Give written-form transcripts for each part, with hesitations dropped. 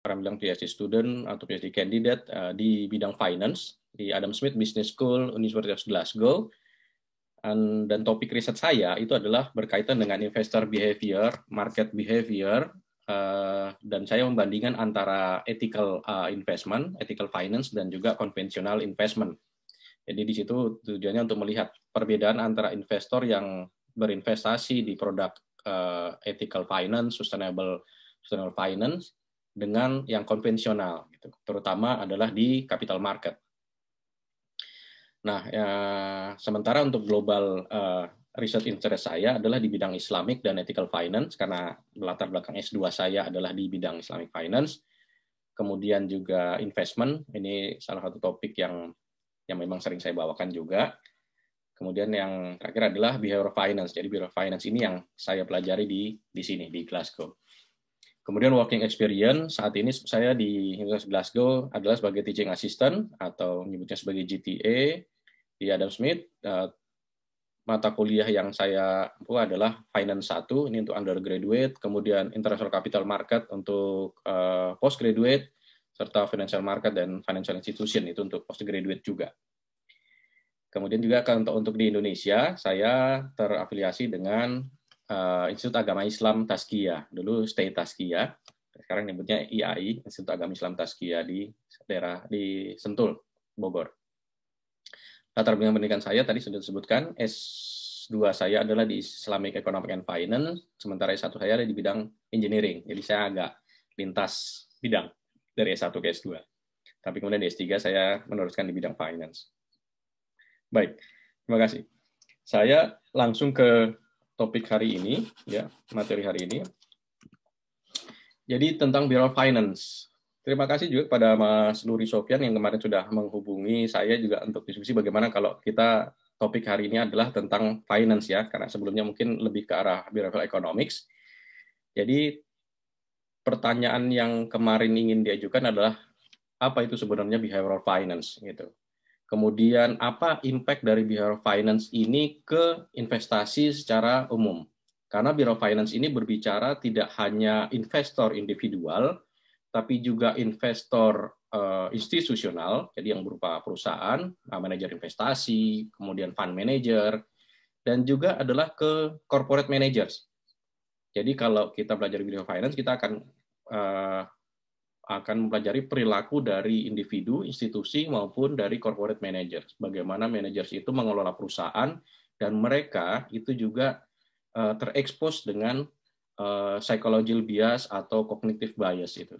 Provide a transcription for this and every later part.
orang bilang PhD student atau PhD candidate di bidang finance di Adam Smith Business School, University of Glasgow. Dan topik riset saya itu adalah berkaitan dengan investor behavior, market behavior, dan saya membandingkan antara ethical investment, ethical finance, dan juga konvensional investment. Jadi di situ tujuannya untuk melihat perbedaan antara investor yang berinvestasi di produk ethical finance, sustainable finance, dengan yang konvensional, gitu. Terutama adalah di capital market. Nah, sementara untuk global research interest saya adalah di bidang Islamic dan ethical finance, karena latar belakang S2 saya adalah di bidang Islamic finance. Kemudian juga investment, ini salah satu topik yang memang sering saya bawakan juga. Kemudian yang terakhir adalah behavioral finance. Jadi behavioral finance ini yang saya pelajari di sini, di Glasgow. Kemudian working experience, saat ini saya di Universitas Glasgow adalah sebagai teaching assistant atau menyebutnya sebagai GTA di Adam Smith. Mata kuliah yang saya ampu adalah Finance 1, ini untuk undergraduate, kemudian International Capital Market untuk postgraduate, serta Financial Market dan Financial Institution itu untuk postgraduate juga. Kemudian juga untuk di Indonesia, saya terafiliasi dengan Institut Agama Islam Tazkiyah, dulu Stay Tazkiyah, sekarang nyebutnya IAI, Institut Agama Islam Tazkiyah di daerah di Sentul, Bogor. Latar belakang pendidikan saya tadi sudah disebutkan, S2 saya adalah di Islamic Economic and Finance, sementara S1 saya ada di bidang engineering, jadi saya agak lintas bidang dari S1 ke S2. Tapi kemudian di S3 saya meneruskan di bidang finance. Baik, terima kasih. Saya langsung ke topik hari ini, ya, materi hari ini. Jadi tentang Bureau Finance. Terima kasih juga kepada Mas Luri Sofyan yang kemarin sudah menghubungi saya juga untuk diskusi bagaimana kalau kita topik hari ini adalah tentang finance ya, karena sebelumnya mungkin lebih ke arah behavioral economics. Jadi pertanyaan yang kemarin ingin diajukan adalah apa itu sebenarnya behavioral finance gitu. Kemudian apa impact dari behavioral finance ini ke investasi secara umum? Karena behavioral finance ini berbicara tidak hanya investor individual, tapi juga investor institusional, jadi yang berupa perusahaan, manajer investasi, kemudian fund manager, dan juga adalah ke corporate managers. Jadi kalau kita belajar behavioral finance, kita akan mempelajari perilaku dari individu, institusi, maupun dari corporate managers. Bagaimana managers itu mengelola perusahaan, dan mereka itu juga terekspos dengan psychological bias atau cognitive bias itu.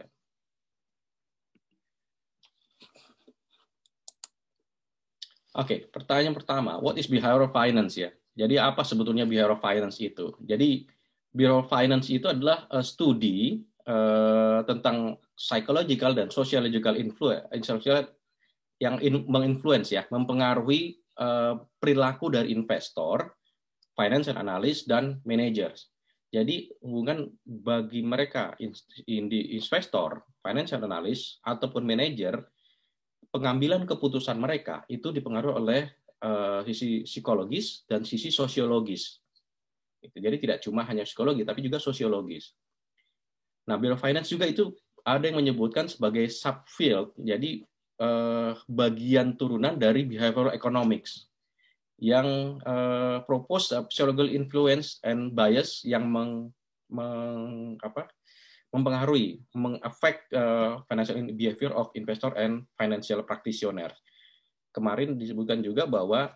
Oke, pertanyaan pertama, what is behavioral finance ya? Jadi apa sebetulnya behavioral finance itu? Jadi behavioral finance itu adalah studi tentang psychological dan sociological influence yang menginfluence ya, mempengaruhi perilaku dari investor, financial analyst, dan managers. Jadi hubungan bagi mereka investor, financial analyst ataupun manager, pengambilan keputusan mereka itu dipengaruhi oleh sisi psikologis dan sisi sosiologis. Jadi tidak cuma hanya psikologi, tapi juga sosiologis. Nah, behavioral finance juga itu ada yang menyebutkan sebagai subfield, jadi bagian turunan dari behavioral economics yang propose psychological influence and bias yang mempengaruhi, mengaffect financial behavior of investor and financial practitioner. Kemarin disebutkan juga bahwa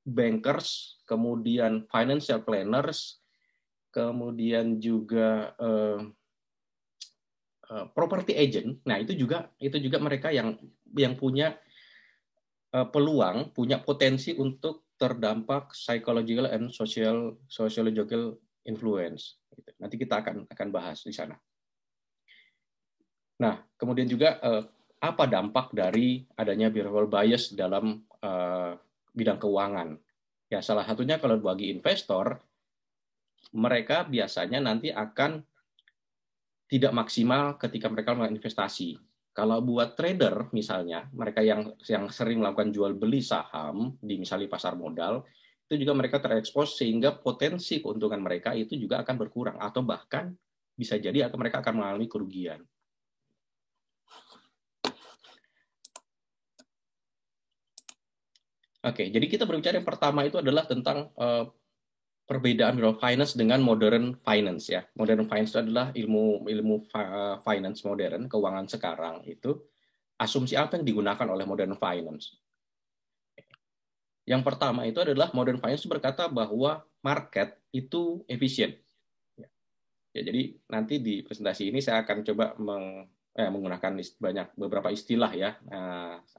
bankers, kemudian financial planners, kemudian juga property agent. Nah, itu juga mereka yang punya peluang, punya potensi untuk terdampak psychological and sociological influence. Nanti kita akan bahas di sana. Nah, kemudian juga apa dampak dari adanya behavioral bias dalam bidang keuangan? Ya, salah satunya kalau bagi investor, mereka biasanya nanti akan tidak maksimal ketika mereka melakukan investasi. Kalau buat trader misalnya, mereka yang sering melakukan jual beli saham di misalnya pasar modal, itu juga mereka terekspos sehingga potensi keuntungan mereka itu juga akan berkurang atau bahkan bisa jadi atau mereka akan mengalami kerugian. Oke, jadi kita berbicara yang pertama itu adalah tentang perbedaan behavioral finance dengan modern finance ya. Modern finance itu adalah ilmu finance modern, keuangan sekarang itu. Asumsi apa yang digunakan oleh modern finance? Yang pertama itu adalah modern finance berkata bahwa market itu efisien. Ya, jadi nanti di presentasi ini saya akan coba menggunakan beberapa istilah ya,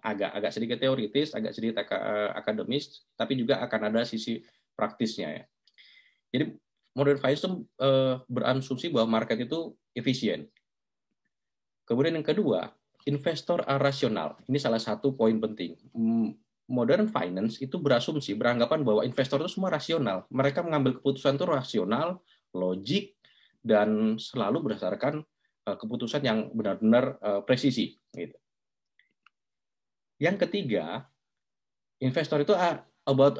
agak sedikit teoritis, agak sedikit akademis, tapi juga akan ada sisi praktisnya ya. Jadi modern finance berasumsi bahwa market itu efisien. Kemudian yang kedua, investor rasional. Ini salah satu poin penting. Modern finance itu beranggapan bahwa investor itu semua rasional. Mereka mengambil keputusan itu rasional, logik, dan selalu berdasarkan keputusan yang benar-benar presisi. Gitu. Yang ketiga, investor itu about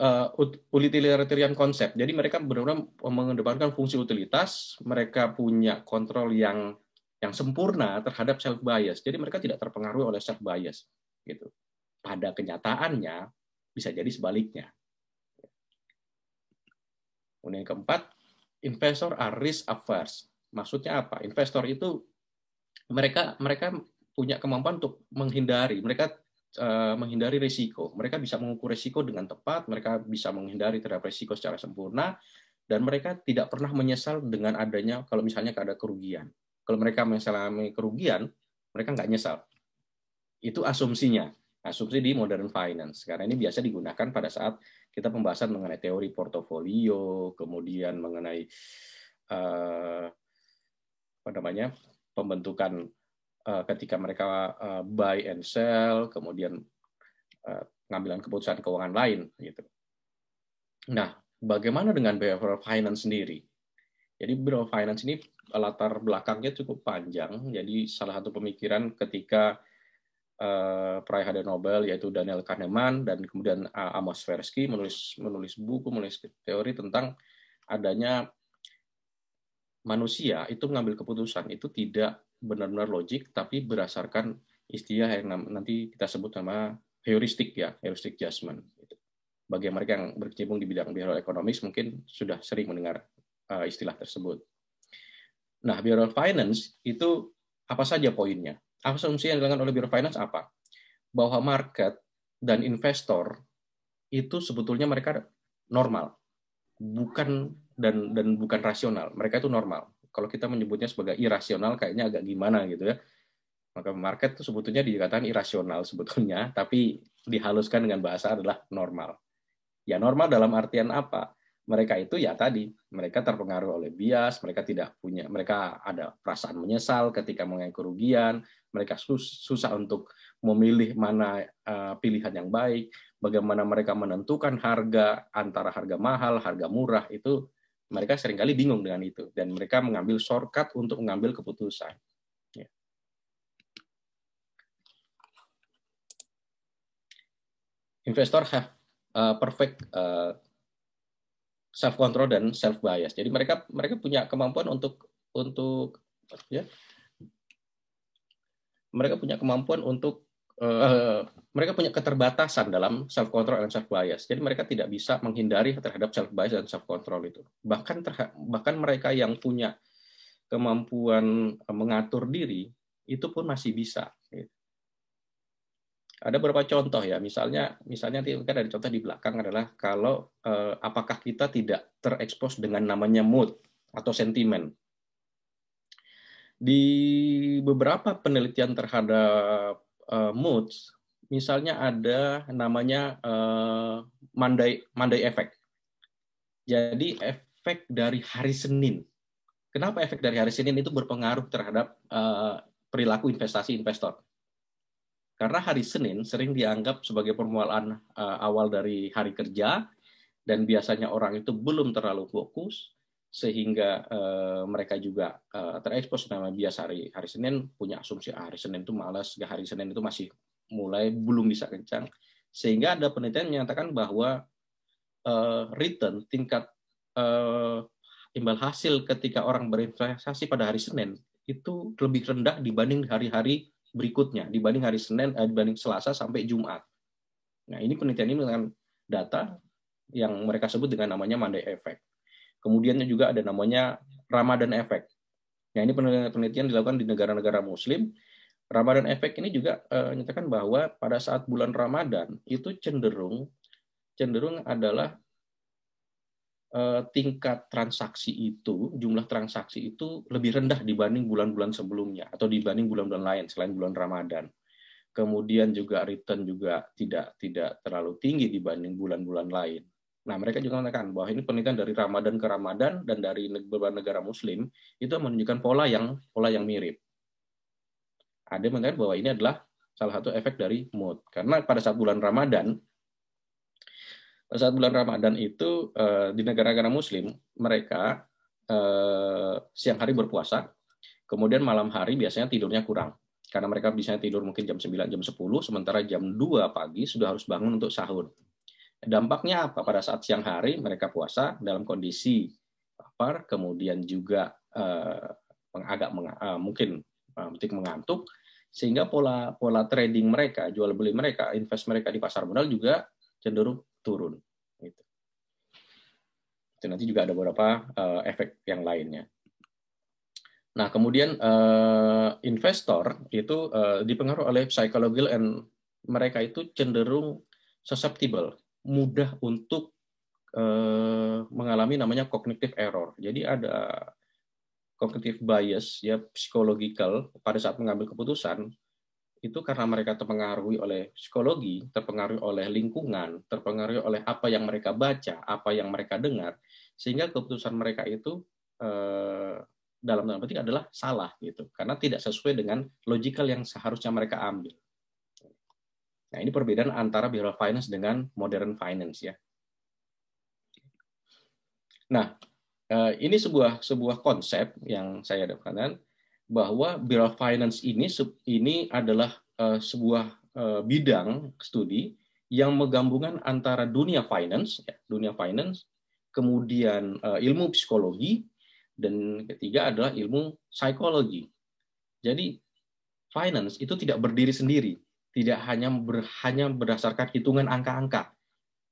utilitarian concept. Jadi mereka benar-benar mengedepankan fungsi utilitas, mereka punya kontrol yang sempurna terhadap self bias. Jadi mereka tidak terpengaruh oleh self bias. Gitu. Pada kenyataannya bisa jadi sebaliknya. Kemudian yang keempat, investor are risk averse. Maksudnya apa? Investor itu mereka punya kemampuan untuk menghindari risiko. Mereka bisa mengukur risiko dengan tepat, mereka bisa menghindari terhadap risiko secara sempurna, dan mereka tidak pernah menyesal dengan adanya kalau misalnya ada kerugian. Kalau mereka mengalami kerugian, mereka nggak nyesal. Itu asumsinya. Asumsi di modern finance. Karena ini biasa digunakan pada saat kita pembahasan mengenai teori portofolio, kemudian mengenai pembentukan ketika mereka buy and sell, kemudian pengambilan keputusan keuangan lain. Gitu. Nah, bagaimana dengan behavioral finance sendiri? Jadi behavioral finance ini latar belakangnya cukup panjang. Jadi salah satu pemikiran ketika peraih hadiah Nobel yaitu Daniel Kahneman dan kemudian Amos Tversky menulis buku, menulis teori tentang adanya manusia itu mengambil keputusan itu tidak benar-benar logik tapi berdasarkan istilah yang nanti kita sebut nama heuristik ya, heuristic judgment. Bagi mereka yang berkecimpung di bidang behavioral economics mungkin sudah sering mendengar istilah tersebut. Nah, behavioral finance itu apa saja poinnya? Asumsi yang dilakukan oleh behavioral finance apa? Bahwa market dan investor itu sebetulnya mereka normal, bukan dan bukan rasional. Mereka itu normal. Kalau kita menyebutnya sebagai irasional, kayaknya agak gimana gitu ya. Maka market itu sebetulnya dikatakan irasional sebetulnya, tapi dihaluskan dengan bahasa adalah normal. Ya normal dalam artian apa? Mereka itu ya tadi, mereka terpengaruh oleh bias, mereka ada perasaan menyesal ketika mengalami kerugian, mereka susah untuk memilih mana pilihan yang baik, bagaimana mereka menentukan harga antara harga mahal, harga murah, itu mereka seringkali bingung dengan itu, dan mereka mengambil shortcut untuk mengambil keputusan. Ya. Investor have perfect self control dan self bias. Jadi mereka punya kemampuan untuk ya, mereka punya kemampuan untuk mereka punya keterbatasan dalam self control dan self bias. Jadi mereka tidak bisa menghindari terhadap self bias dan self control itu. Bahkan mereka yang punya kemampuan mengatur diri itu pun masih bisa. Ada beberapa contoh ya, misalnya kan ada contoh di belakang adalah kalau apakah kita tidak terekspos dengan namanya mood atau sentimen. Di beberapa penelitian terhadap moods, misalnya ada namanya Monday effect. Jadi efek dari hari Senin. Kenapa efek dari hari Senin itu berpengaruh terhadap perilaku investasi investor? Karena hari Senin sering dianggap sebagai permulaan awal dari hari kerja, dan biasanya orang itu belum terlalu fokus, sehingga mereka juga terekspos nama bias hari Senin, punya asumsi hari Senin itu malas, hari Senin itu masih mulai belum bisa kencang, sehingga ada penelitian yang menyatakan bahwa return tingkat imbal hasil ketika orang berinvestasi pada hari Senin itu lebih rendah dibanding hari-hari berikutnya, dibanding hari Senin, dibanding Selasa sampai Jumat. Nah, ini penelitian ini mengatakan data yang mereka sebut dengan namanya Monday Effect. Kemudian juga ada namanya Ramadan Effect. Nah, ini penelitian dilakukan di negara-negara Muslim. Ramadan Effect ini juga menyatakan bahwa pada saat bulan Ramadan itu cenderung adalah tingkat transaksi itu, jumlah transaksi itu lebih rendah dibanding bulan-bulan sebelumnya atau dibanding bulan-bulan lain selain bulan Ramadan. Kemudian juga return juga tidak terlalu tinggi dibanding bulan-bulan lain. Nah, mereka juga mengatakan bahwa ini penelitian dari Ramadan ke Ramadan dan dari beberapa negara Muslim itu menunjukkan pola yang mirip. Ada mengatakan bahwa ini adalah salah satu efek dari mood. Karena pada saat bulan Ramadan itu di negara-negara Muslim mereka siang hari berpuasa, kemudian malam hari biasanya tidurnya kurang. Karena mereka biasanya tidur mungkin jam 9, jam 10, sementara jam 2 pagi sudah harus bangun untuk sahur. Dampaknya apa? Pada saat siang hari mereka puasa dalam kondisi lapar, kemudian juga mungkin mengantuk, sehingga pola trading mereka, jual beli mereka, invest mereka di pasar modal juga cenderung turun. Gitu. Itu nanti juga ada beberapa efek yang lainnya. Nah, kemudian investor itu dipengaruhi oleh psychological and mereka itu cenderung susceptible, mudah untuk mengalami namanya cognitive error. Jadi ada cognitive bias ya, psikologikal pada saat mengambil keputusan itu karena mereka terpengaruhi oleh psikologi, terpengaruhi oleh lingkungan, terpengaruhi oleh apa yang mereka baca, apa yang mereka dengar, sehingga keputusan mereka itu dalam tanda petik adalah salah gitu, karena tidak sesuai dengan logikal yang seharusnya mereka ambil. Nah, ini perbedaan antara behavioral finance dengan modern finance ya. Nah, ini sebuah konsep yang saya dapatkan bahwa behavioral finance ini adalah sebuah bidang studi yang menggabungkan antara dunia finance, kemudian ilmu psikologi, dan ketiga adalah ilmu psikologi. Jadi finance itu tidak berdiri sendiri, tidak hanya berdasarkan hitungan angka-angka,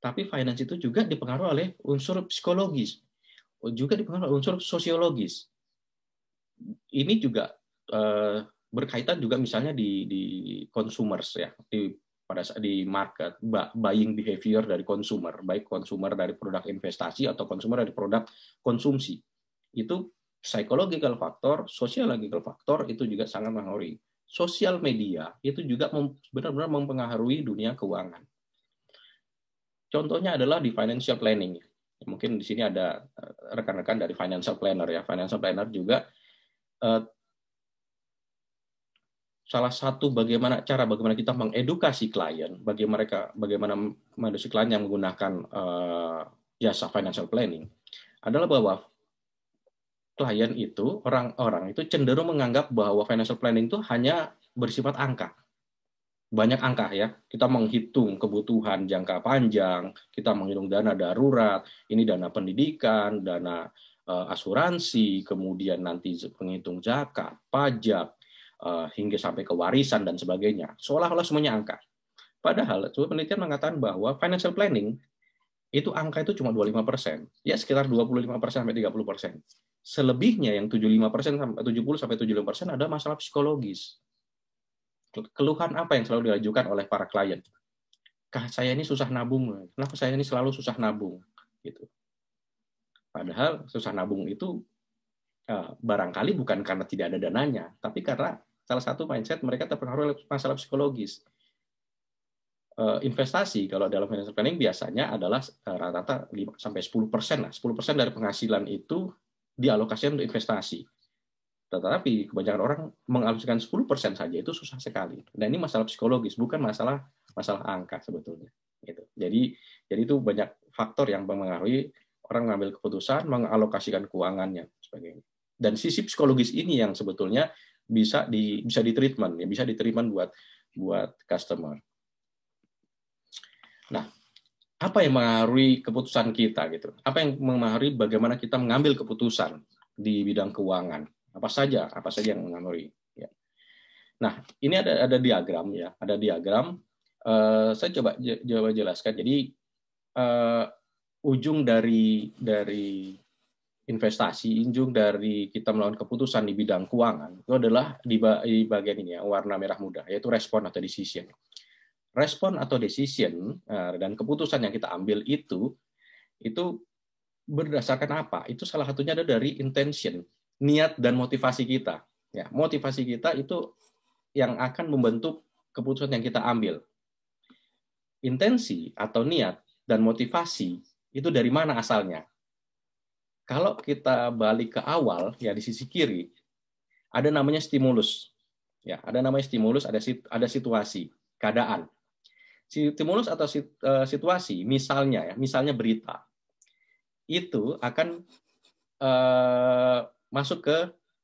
tapi finance itu juga dipengaruhi oleh unsur psikologis, juga dipengaruhi oleh unsur sosiologis. Ini juga berkaitan juga misalnya di consumers ya, di market, buying behavior dari consumer, baik consumer dari produk investasi atau consumer dari produk konsumsi. Itu psychological factor, sociological factor itu juga sangat mempengaruhi. Sosial media itu juga benar-benar mempengaruhi dunia keuangan. Contohnya adalah di financial planning. Mungkin di sini ada rekan-rekan dari financial planner ya. Financial planner juga salah satu bagaimana kita mengedukasi klien, bagaimana mengedukasi klien yang menggunakan jasa financial planning adalah bahwa klien itu, orang-orang itu cenderung menganggap bahwa financial planning itu hanya bersifat angka. Banyak angka ya, kita menghitung kebutuhan jangka panjang, kita menghitung dana darurat, ini dana pendidikan, dana asuransi, kemudian nanti penghitung zakat, pajak, hingga sampai ke warisan dan sebagainya. Seolah-olah semuanya angka. Padahal penelitian mengatakan bahwa financial planning itu angka itu cuma 25%, ya sekitar 25% sampai 30%. Selebihnya yang 75% sampai 70 sampai 75% ada masalah psikologis. Keluhan apa yang selalu diajukan oleh para klien? Saya ini susah nabung, kenapa saya ini selalu susah nabung? Gitu. Padahal susah nabung itu barangkali bukan karena tidak ada dananya, tapi karena salah satu mindset mereka terpengaruh oleh masalah psikologis. Investasi kalau dalam financial planning biasanya adalah rata-rata 5-10% lah. 10% dari penghasilan itu dialokasikan untuk investasi. Tetapi kebanyakan orang mengalokasikan 10% saja itu susah sekali. Dan ini masalah psikologis, bukan masalah angka sebetulnya. Gitu. Jadi itu banyak faktor yang mempengaruhi orang mengambil keputusan, mengalokasikan keuangannya, sebagainya. Dan sisi psikologis ini yang sebetulnya bisa ditreatment, ya bisa ditreatment buat customer. Nah, apa yang mengaruhi keputusan kita gitu? Apa yang mengaruhi bagaimana kita mengambil keputusan di bidang keuangan? Apa saja yang mengaruhi? Ya. Nah, ini ada diagram ya, ada diagram. Saya coba jelaskan. Jadi ujung dari investasi, ujung dari kita melakukan keputusan di bidang keuangan itu adalah di bagian ini ya, warna merah muda, yaitu respon atau decision. Respon atau decision dan keputusan yang kita ambil itu berdasarkan apa? Itu salah satunya ada dari intention, niat dan motivasi kita. Ya, motivasi kita itu yang akan membentuk keputusan yang kita ambil. Intensi atau niat dan motivasi itu dari mana asalnya? Kalau kita balik ke awal, ya di sisi kiri, ada namanya stimulus. Ya, ada namanya stimulus, ada situasi, keadaan. Stimulus atau situasi, misalnya berita, itu akan masuk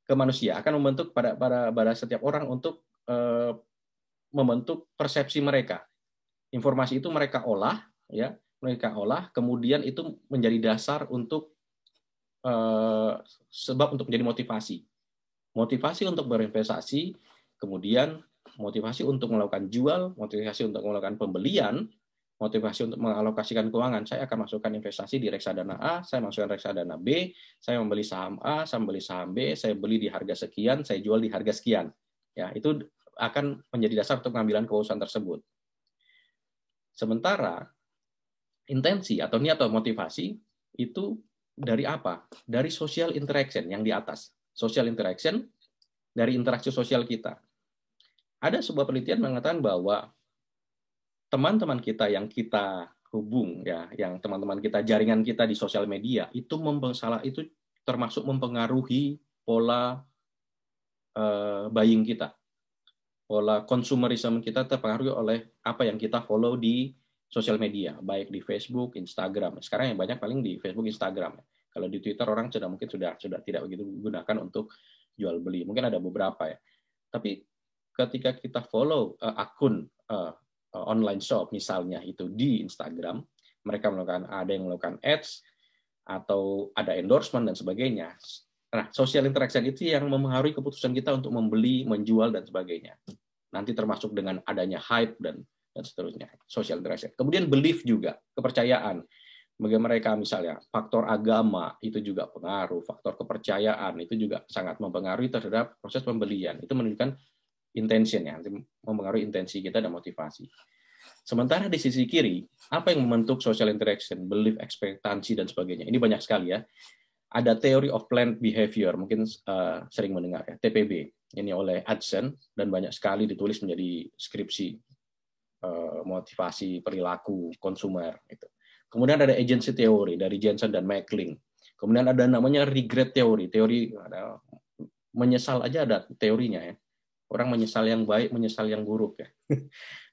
ke manusia, akan membentuk pada setiap orang untuk membentuk persepsi mereka. Informasi itu mereka olah, kemudian itu menjadi dasar untuk sebab untuk menjadi motivasi untuk berinvestasi, kemudian motivasi untuk melakukan jual, motivasi untuk melakukan pembelian, motivasi untuk mengalokasikan keuangan. Saya akan masukkan investasi di reksadana A, saya masukkan reksadana B, saya membeli saham A, saya membeli saham B, saya beli di harga sekian, saya jual di harga sekian. Ya, itu akan menjadi dasar untuk pengambilan keputusan tersebut. Sementara intensi atau niat atau motivasi itu dari apa? Dari social interaction yang di atas. Social interaction dari interaksi sosial kita. Ada sebuah penelitian mengatakan bahwa teman-teman kita yang kita hubung, ya, yang teman-teman kita, jaringan kita di sosial media, itu termasuk mempengaruhi pola buying kita. Pola konsumerisme kita terpengaruhi oleh apa yang kita follow di sosial media, baik di Facebook, Instagram. Sekarang yang banyak paling di Facebook, Instagram. Kalau di Twitter orang mungkin sudah tidak begitu gunakan untuk jual beli. Mungkin ada beberapa ya. Tapi ketika kita follow akun online shop misalnya itu di Instagram, mereka ada yang melakukan ads atau ada endorsement dan sebagainya. Nah, social interaction itu yang mempengaruhi keputusan kita untuk membeli, menjual dan sebagainya. Nanti termasuk dengan adanya hype dan seterusnya, social interaction. Kemudian belief juga, kepercayaan. Bagi mereka misalnya faktor agama itu juga pengaruh, faktor kepercayaan itu juga sangat mempengaruhi terhadap proses pembelian. Itu menunjukkan intention ya, mempengaruhi intensi kita dan motivasi. Sementara di sisi kiri, apa yang membentuk social interaction, belief, ekspektasi dan sebagainya. Ini banyak sekali ya. Ada Theory of Planned Behavior, mungkin sering mendengar ya, TPB. Ini oleh Hudson dan banyak sekali ditulis menjadi skripsi motivasi perilaku konsumer itu. Kemudian ada agency theory dari Jensen dan Mackling. Kemudian ada namanya regret theory, ada menyesal aja ada teorinya ya. Orang menyesal yang baik, menyesal yang buruk ya.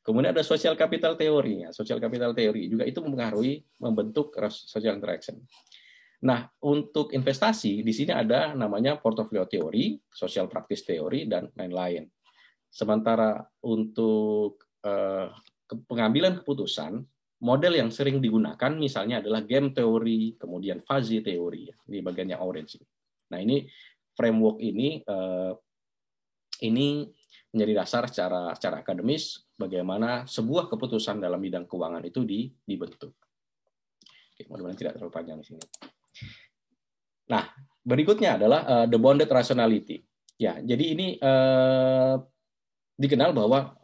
Kemudian ada social capital theory ya. Social capital theory juga itu mempengaruhi membentuk social interaction. Nah, untuk investasi di sini ada namanya portfolio theory, social practice theory dan lain-lain. Sementara untuk pengambilan keputusan, model yang sering digunakan misalnya adalah game theory, kemudian fuzzy theory di bagian yang orange. Nah, ini framework ini menjadi dasar secara akademis bagaimana sebuah keputusan dalam bidang keuangan itu dibentuk. Oke, mudah-mudahan tidak terlalu panjang di sini. Nah, berikutnya adalah the bounded rationality. Ya, jadi ini dikenal bahwa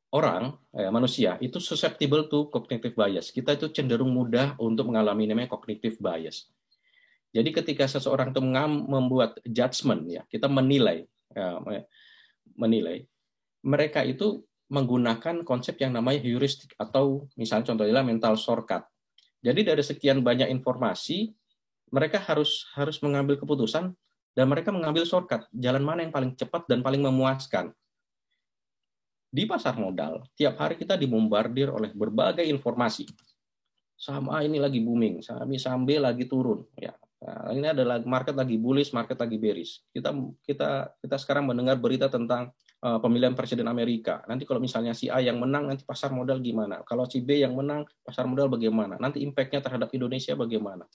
orang, manusia, itu susceptible to cognitive bias. Kita itu cenderung mudah untuk mengalami namanya cognitive bias. Jadi ketika seseorang itu membuat judgment, ya, kita menilai, mereka itu menggunakan konsep yang namanya heuristik atau misalnya contohnya mental shortcut. Jadi dari sekian banyak informasi, mereka harus mengambil keputusan dan mereka mengambil shortcut, jalan mana yang paling cepat dan paling memuaskan. Di pasar modal, tiap hari kita dibombardir oleh berbagai informasi. Saham A ini lagi booming, saham B lagi turun. Ya, nah, ini adalah market lagi bullish, market lagi bearish. Kita sekarang mendengar berita tentang pemilihan presiden Amerika. Nanti kalau misalnya si A yang menang, nanti pasar modal gimana? Kalau si B yang menang, pasar modal bagaimana? Nanti impact-nya terhadap Indonesia bagaimana?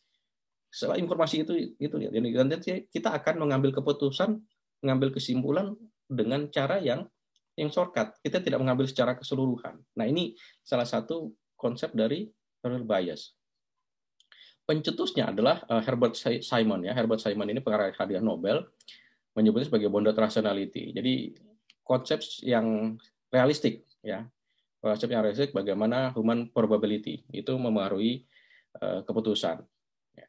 Setelah informasi itu ya. Nanti kita akan mengambil keputusan, mengambil kesimpulan dengan cara yang shortcut. Kita tidak mengambil secara keseluruhan. Nah, ini salah satu konsep dari bias. Pencetusnya adalah Herbert Simon ya. Herbert Simon ini pengarah hadiah Nobel menyebutnya sebagai bounded rationality. Jadi konsep yang realistik ya. Konsep yang realistik bagaimana human probability itu mempengaruhi keputusan. Ya.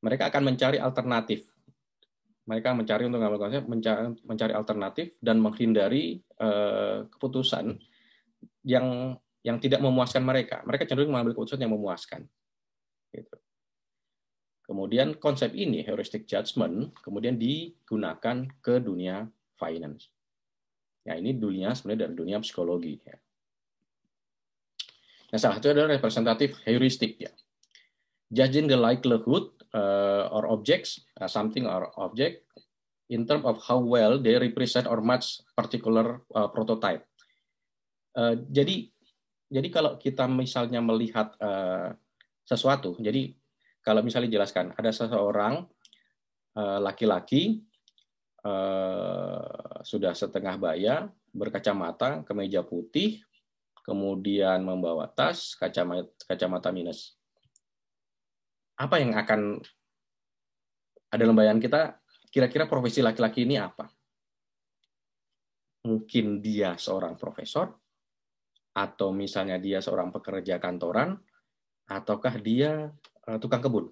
Mereka akan mencari alternatif. Mereka mencari untuk mengambil konsep mencari alternatif dan menghindari keputusan yang tidak memuaskan mereka. Mereka cenderung mengambil keputusan yang memuaskan. Gitu. Kemudian konsep ini, heuristic judgment, kemudian digunakan ke dunia finance. Ya, ini dunia sebenarnya dari dunia psikologi. Ya. Nah, salah satu adalah representatif heuristic. Ya. Judging the likelihood or objects, something or object, in terms of how well they represent or match particular prototype. Jadi kalau kita misalnya melihat sesuatu, jadi kalau misalnya dijelaskan, ada seseorang laki-laki sudah setengah baya, berkacamata, kemeja putih, kemudian membawa tas, kacamata minus. Apa yang akan ada dalam bayangan kita? Kira-kira profesi laki-laki ini apa? Mungkin dia seorang profesor, atau misalnya dia seorang pekerja kantoran, ataukah dia tukang kebun.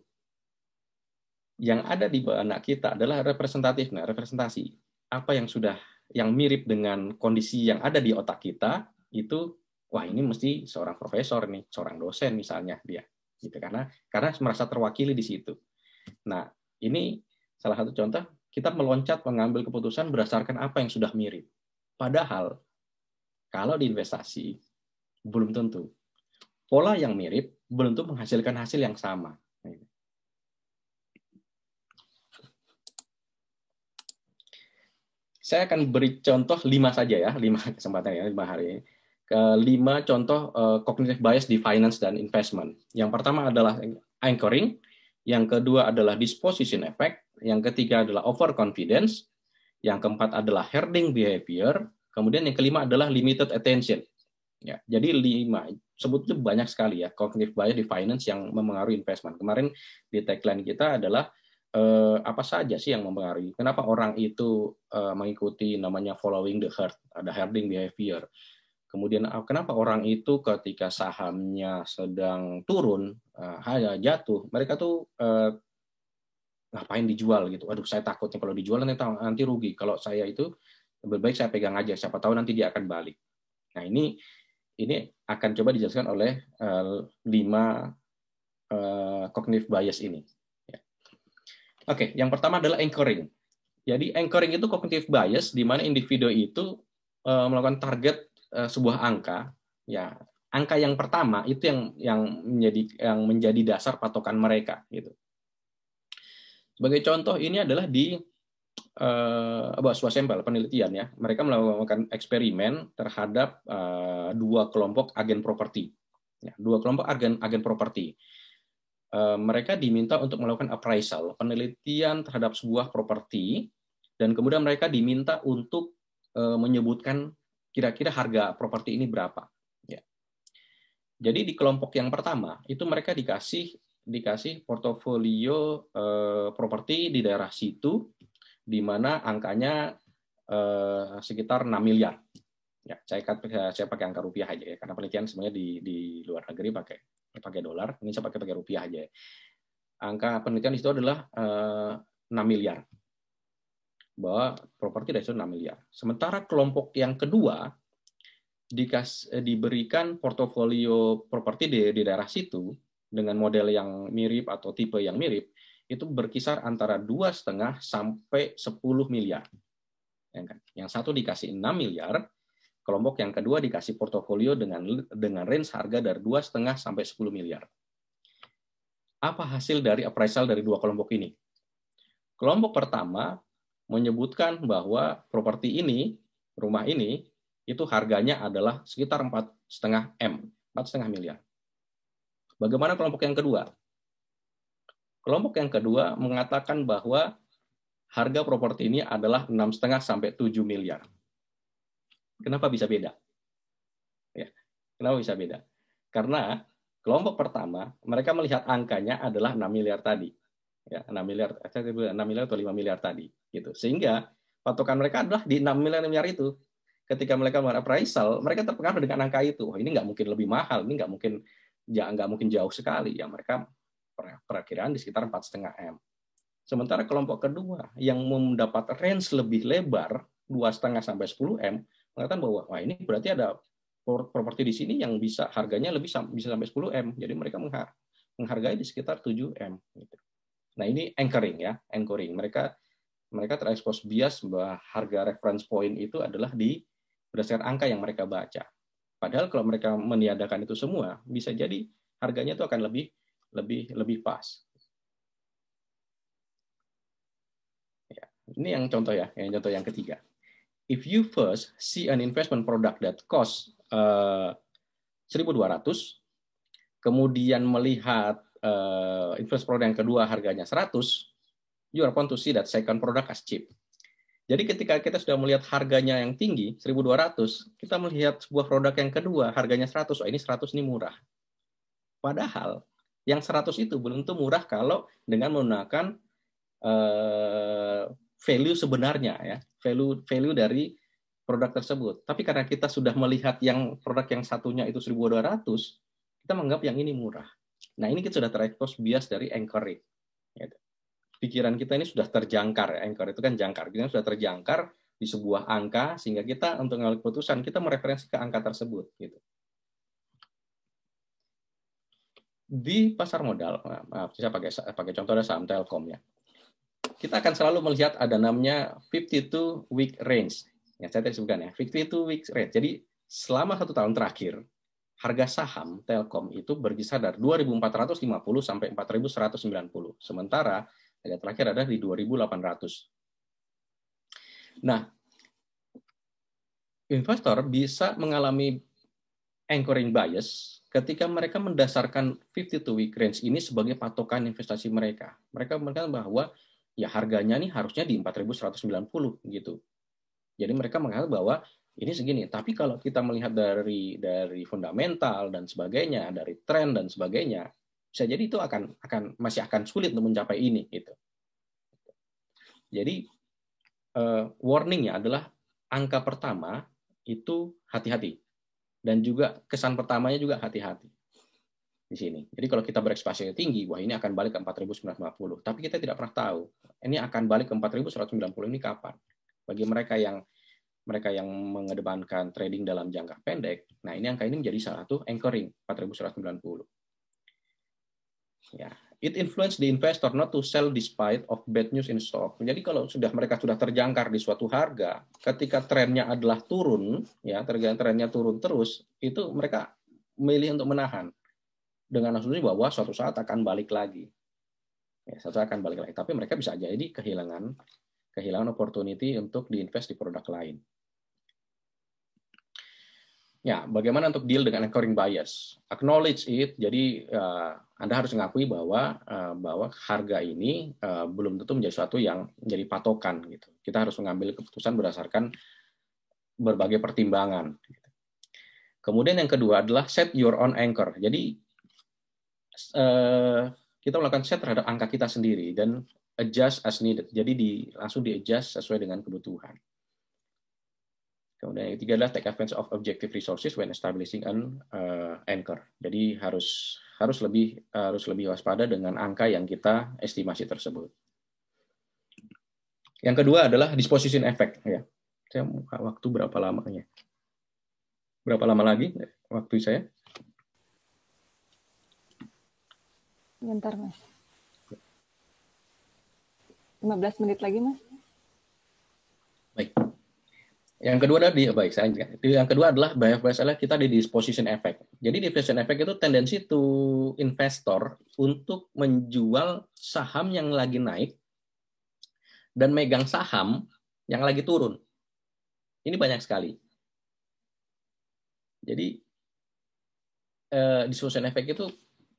Yang ada di benak kita adalah representatif. Nah, representasi apa yang mirip dengan kondisi yang ada di otak kita itu, wah ini mesti seorang profesor nih, seorang dosen misalnya dia, gitu karena merasa terwakili di situ. Nah, ini salah satu contoh kita meloncat mengambil keputusan berdasarkan apa yang sudah mirip. Padahal kalau di investasi belum tentu. Pola yang mirip belum tentu menghasilkan hasil yang sama. Saya akan beri contoh 5 saja ya, 5 kesempatan ya, 5 hari ini. 5 contoh cognitive bias di finance dan investment. Yang pertama adalah anchoring, yang kedua adalah disposition effect, yang ketiga adalah overconfidence, yang keempat adalah herding behavior, kemudian yang kelima adalah limited attention. Ya, jadi 5, sebetulnya banyak sekali ya cognitive bias di finance yang mempengaruhi investment. Kemarin di tagline kita adalah apa saja sih yang mempengaruhi? Kenapa orang itu mengikuti namanya following the herd, ada herding behavior. Kemudian kenapa orang itu ketika sahamnya sedang turun, jatuh, mereka tuh ngapain dijual gitu? Aduh, saya takutnya kalau dijual nanti rugi. Kalau saya itu lebih baik saya pegang aja, siapa tahu nanti dia akan balik. Nah, ini akan coba dijelaskan oleh 5 cognitive bias ini. Oke, yang pertama adalah anchoring. Jadi anchoring itu cognitive bias di mana individu itu melakukan target sebuah angka. Ya, angka yang pertama itu yang menjadi dasar patokan mereka. Gitu. Sebagai contoh ini adalah di sebuah sampel penelitian ya. Mereka melakukan eksperimen terhadap 2 kelompok agen properti. Ya, 2 kelompok agen properti. Mereka diminta untuk melakukan appraisal, penelitian terhadap sebuah properti, dan kemudian mereka diminta untuk menyebutkan kira-kira harga properti ini berapa. Ya. Jadi di kelompok yang pertama itu mereka dikasih portofolio properti di daerah situ, di mana angkanya sekitar 6 miliar. Ya, saya pakai angka rupiah aja ya, karena penelitian sebenarnya di luar negeri pakai dolar, ini saya pakai rupiah aja. Angka penelitian di situ adalah 6 miliar. Bahwa properti dari situ 6 miliar. Sementara kelompok yang kedua diberikan portofolio properti di daerah situ dengan model yang mirip atau tipe yang mirip, itu berkisar antara 2,5 sampai 10 miliar. Yang satu dikasih 6 miliar, kelompok yang kedua dikasih portofolio dengan range harga dari 2,5 sampai 10 miliar. Apa hasil dari appraisal dari 2 kelompok ini? Kelompok pertama menyebutkan bahwa properti ini, rumah ini, itu harganya adalah sekitar 4,5 miliar. Bagaimana kelompok yang kedua? Kelompok yang kedua mengatakan bahwa harga properti ini adalah 6,5 sampai 7 miliar. Kenapa bisa beda? Ya, kenapa bisa beda? Karena Kelompok pertama, mereka melihat angkanya adalah 6 miliar tadi. Ya, 6 miliar atau 5 miliar tadi. Gitu. Sehingga patokan mereka adalah di 6 miliar itu. Ketika mereka melakukan appraisal, mereka terpengaruh dengan angka itu. Oh, ini nggak mungkin lebih mahal, ini nggak mungkin jauh sekali. Ya, mereka perakiraan di sekitar 4,5 M. Sementara kelompok kedua yang mendapat range lebih lebar, 2,5 sampai 10 M, mengatakan bahwa wah ini berarti ada properti di sini yang bisa harganya bisa sampai 10 M. Jadi mereka menghargai di sekitar 7 M. Nah ini anchoring ya, anchoring. Mereka terekspos bias bahwa harga reference point itu adalah berdasarkan angka yang mereka baca. Padahal kalau mereka meniadakan itu semua, bisa jadi harganya itu akan lebih pas. Ya, ini yang contoh ya, contoh yang ketiga. If you first see an investment product that costs 1.200, kemudian melihat investment product yang kedua harganya 100, you are bound to see that second product as cheap. Jadi ketika kita sudah melihat harganya yang tinggi, 1.200, kita melihat sebuah produk yang kedua harganya 100, oh ini 100 ini murah. Padahal yang 100 itu belum tentu murah kalau dengan menggunakan value sebenarnya ya, value dari produk tersebut. Tapi karena kita sudah melihat produk yang satunya itu 1.200, kita menganggap yang ini murah. Nah, ini kita sudah terekspos bias dari anchoring. Pikiran kita ini sudah terjangkar, anchor itu kan jangkar. Kita sudah terjangkar di sebuah angka sehingga kita untuk mengambil keputusan kita mereferensi ke angka tersebut gitu. Di pasar modal, saya pakai contoh ada saham Telkom ya. Kita akan selalu melihat ada namanya 52 week range. Yang saya tadi sebutkan ya, 52 week range. Jadi selama 1 tahun terakhir, harga saham Telkom itu berkisar dari 2.450 sampai 4.190. Sementara harga terakhir ada di 2.800. Nah, investor bisa mengalami anchoring bias ketika mereka mendasarkan 52 week range ini sebagai patokan investasi mereka. Mereka mengatakan bahwa ya harganya nih harusnya di 4.190 gitu. Jadi mereka mengatakan bahwa ini segini. Tapi kalau kita melihat dari fundamental dan sebagainya, dari tren dan sebagainya, bisa jadi itu masih akan sulit untuk mencapai ini gitu. Jadi warningnya adalah angka pertama itu hati-hati dan juga kesan pertamanya juga hati-hati di sini. Jadi kalau kita berekspektasi tinggi, wah ini akan balik ke 4.950. Tapi kita tidak pernah tahu ini akan balik ke 4.190 ini kapan. Bagi mereka yang mengedepankan trading dalam jangka pendek, nah ini angka ini menjadi salah satu anchoring 4.190. Ya, it influence the investor not to sell despite of bad news in stock. Jadi kalau mereka sudah terjangkar di suatu harga, ketika trennya adalah turun, ya trennya turun terus, itu mereka memilih untuk menahan dengan asumsi bahwa suatu saat akan balik lagi. Ya, suatu saat akan balik lagi. Tapi mereka bisa jadi kehilangan opportunity untuk diinvest di produk lain. Ya, bagaimana untuk deal dengan anchoring bias? Acknowledge it. Jadi Anda harus mengakui bahwa harga ini belum tentu menjadi sesuatu yang menjadi patokan gitu. Kita harus mengambil keputusan berdasarkan berbagai pertimbangan. Kemudian yang kedua adalah set your own anchor. Jadi kita melakukan set terhadap angka kita sendiri dan adjust as needed. Jadi langsung di-adjust sesuai dengan kebutuhan. Kemudian yang ketiga adalah take advantage of objective resources when establishing an anchor. Jadi harus lebih waspada dengan angka yang kita estimasi tersebut. Yang kedua adalah disposition effect. Ya, saya buka waktu berapa lamanya? Berapa lama lagi waktu saya? Bentar, Mas. 15 menit lagi, Mas. Baik. Yang kedua adalah kita di disposition effect. Jadi disposition effect itu tendensi to investor untuk menjual saham yang lagi naik dan megang saham yang lagi turun. Ini banyak sekali. Jadi disposition effect itu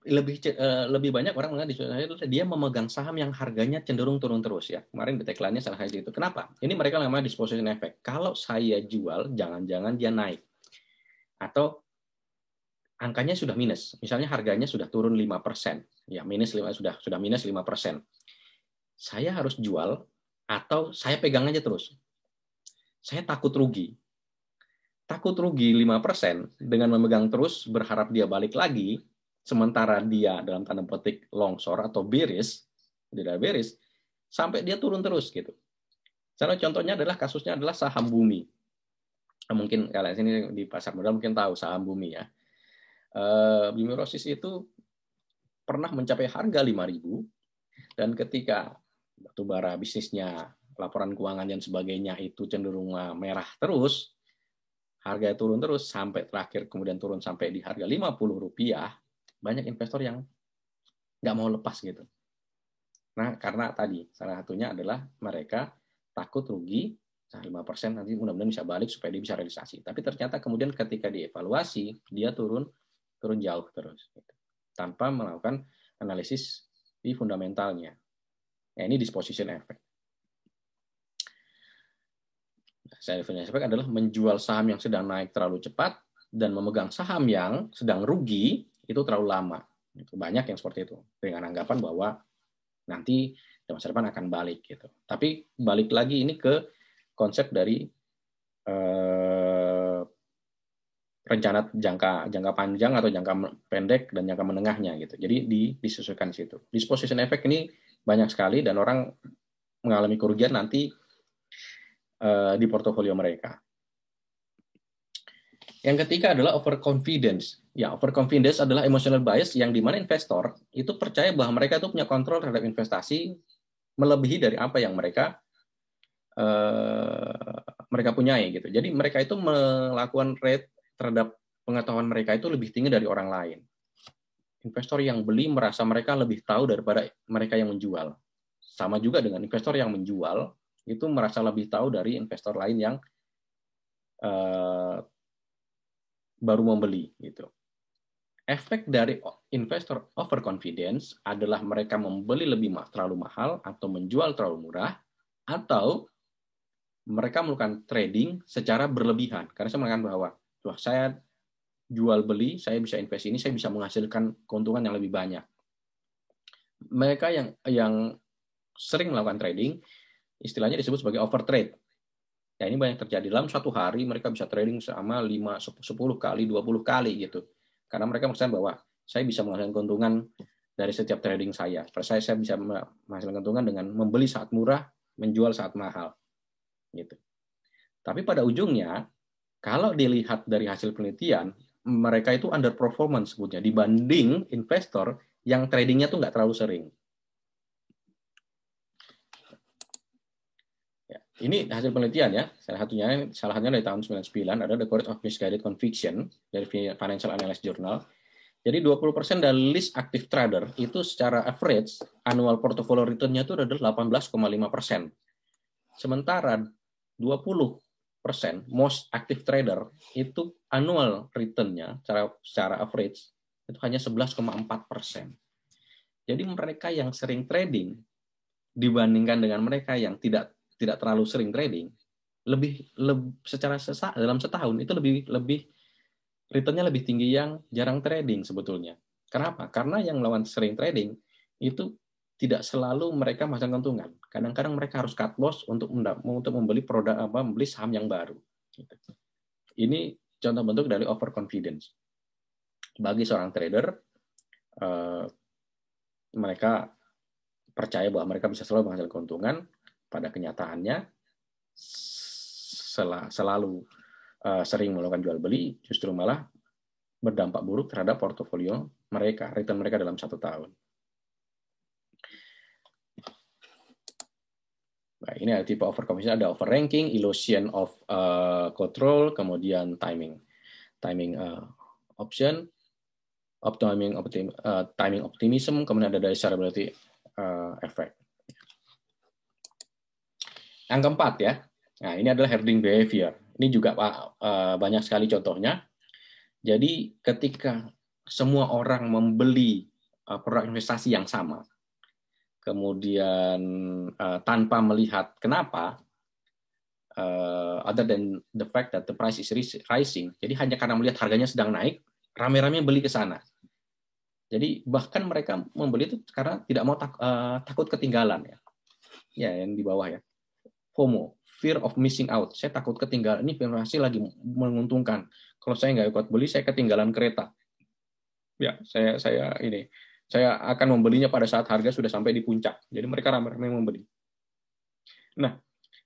lebih banyak orang mengenai disposition effect itu dia memegang saham yang harganya cenderung turun terus ya. Kemarin di tagline-nya salah satu itu. Kenapa? Ini mereka namanya disposition effect. Kalau saya jual, jangan-jangan dia naik. Atau angkanya sudah minus. Misalnya harganya sudah turun 5%. Ya, sudah minus 5%. Saya harus jual atau saya pegang aja terus. Saya takut rugi. Takut rugi 5% dengan memegang terus berharap dia balik lagi, sementara dia dalam tanda petik longsor atau bearish, tidak bearish, sampai dia turun terus gitu. Salah contohnya adalah kasusnya adalah saham Bumi. Mungkin kalian sini di pasar modal mungkin tahu saham Bumi ya. Bumi Rosis itu pernah mencapai harga 5.000 dan ketika batubara bisnisnya, laporan keuangan dan sebagainya itu cenderung merah terus, harga turun terus sampai terakhir kemudian turun sampai di harga Rp50, banyak investor yang nggak mau lepas gitu. Nah, karena tadi salah satunya adalah mereka takut rugi 5% nanti mudah-mudahan bisa balik supaya dia bisa realisasi. Tapi ternyata kemudian ketika dievaluasi dia turun jauh terus gitu. Tanpa melakukan analisis di fundamentalnya. Nah, ini disposition effect. Disposition effect adalah menjual saham yang sedang naik terlalu cepat dan memegang saham yang sedang rugi itu terlalu lama. Banyak yang seperti itu dengan anggapan bahwa nanti di masa depan akan balik gitu. Tapi balik lagi ini ke konsep dari rencana jangka panjang atau jangka pendek dan jangka menengahnya gitu. Jadi disesuaikan di situ. Disposition effect ini banyak sekali dan orang mengalami kerugian nanti di portofolio mereka. Yang ketiga adalah overconfidence. Ya, overconfidence adalah emotional bias yang di mana investor itu percaya bahwa mereka itu punya kontrol terhadap investasi melebihi dari apa yang mereka punyai gitu. Jadi mereka itu melakukan rate terhadap pengetahuan mereka itu lebih tinggi dari orang lain. Investor yang beli merasa mereka lebih tahu daripada mereka yang menjual. Sama juga dengan investor yang menjual itu merasa lebih tahu dari investor lain yang baru membeli gitu. Efek dari investor overconfidence adalah mereka membeli terlalu mahal atau menjual terlalu murah atau mereka melakukan trading secara berlebihan. Karena saya mengatakan bahwa saya jual beli, saya bisa invest ini, saya bisa menghasilkan keuntungan yang lebih banyak. Mereka yang sering melakukan trading, istilahnya disebut sebagai overtrade. Ya, ini banyak terjadi. Dalam satu hari mereka bisa trading selama 5, 10 kali, 20 kali gitu. Karena mereka merasa bahwa saya bisa menghasilkan keuntungan dari setiap trading saya. Saya bisa menghasilkan keuntungan dengan membeli saat murah, menjual saat mahal. Gitu. Tapi pada ujungnya, kalau dilihat dari hasil penelitian, mereka itu underperformance sebutnya dibanding investor yang tradingnya tuh nggak terlalu sering. Ya, ini hasil penelitian ya. Salah satunya dari tahun 99 ada The Courage of Misguided Conviction dari Financial Analyst Journal. Jadi 20% dari list active trader itu secara average annual portfolio return-nya itu adalah 18,5%. Sementara 20% most active trader itu annual return-nya secara average itu hanya 11,4%. Jadi mereka yang sering trading dibandingkan dengan mereka yang tidak terlalu sering trading, lebih secara dalam setahun itu lebih return-nya lebih tinggi yang jarang trading sebetulnya. Kenapa? Karena yang melawan sering trading itu tidak selalu mereka menghasilkan keuntungan. Kadang-kadang mereka harus cut loss untuk membeli membeli saham yang baru. Ini contoh bentuk dari overconfidence. Bagi seorang trader, mereka percaya bahwa mereka bisa selalu menghasilkan keuntungan. Pada kenyataannya selalu sering melakukan jual beli, justru malah berdampak buruk terhadap portofolio mereka, return mereka dalam 1 tahun. Nah, ini ada tipe overconfidence, ada overranking, illusion of control, kemudian timing option, timing optimism, kemudian ada desirability effect. Yang keempat ya, nah ini adalah herding behavior. Ini juga banyak sekali contohnya. Jadi ketika semua orang membeli produk investasi yang sama, kemudian tanpa melihat kenapa, other than the fact that the price is rising, jadi hanya karena melihat harganya sedang naik, rame-rame beli ke sana. Jadi bahkan mereka membeli itu karena tidak mau takut ketinggalan ya. Ya, yang di bawah ya. FOMO, fear of missing out. Saya takut ketinggalan. Ini investasi lagi menguntungkan. Kalau saya nggak ikut beli, saya ketinggalan kereta. Ya, saya akan membelinya pada saat harga sudah sampai di puncak. Jadi mereka ramai-ramai membeli. Nah,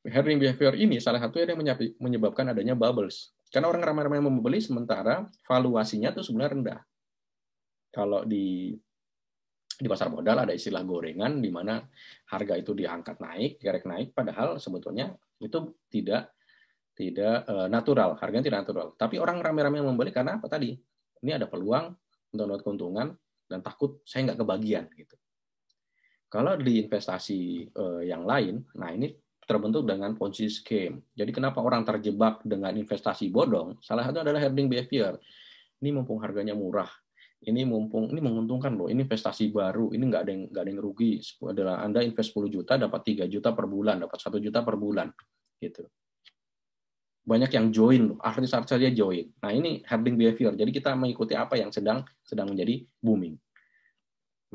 herding behavior ini salah satu yang menyebabkan adanya bubbles. Karena orang ramai-ramai membeli sementara valuasinya itu sebenarnya rendah. Kalau di pasar modal ada istilah gorengan di mana harga itu diangkat naik, direct naik, padahal sebetulnya itu tidak natural, harganya tidak natural. Tapi orang ramai-ramai membeli karena apa tadi? Ini ada peluang untuk mendapat keuntungan dan takut saya nggak kebagian gitu. Kalau di investasi yang lain, nah ini terbentuk dengan Ponzi scheme. Jadi kenapa orang terjebak dengan investasi bodong? Salah satu adalah herding behavior. Ini mumpung harganya murah, ini menguntungkan loh, ini investasi baru, ini nggak ada yang rugi. Adalah Anda invest 10 juta dapat 3 juta per bulan, dapat 1 juta per bulan gitu. Banyak yang join loh, artis-artis saja join. Nah, ini herding behavior. Jadi kita mengikuti apa yang sedang menjadi booming.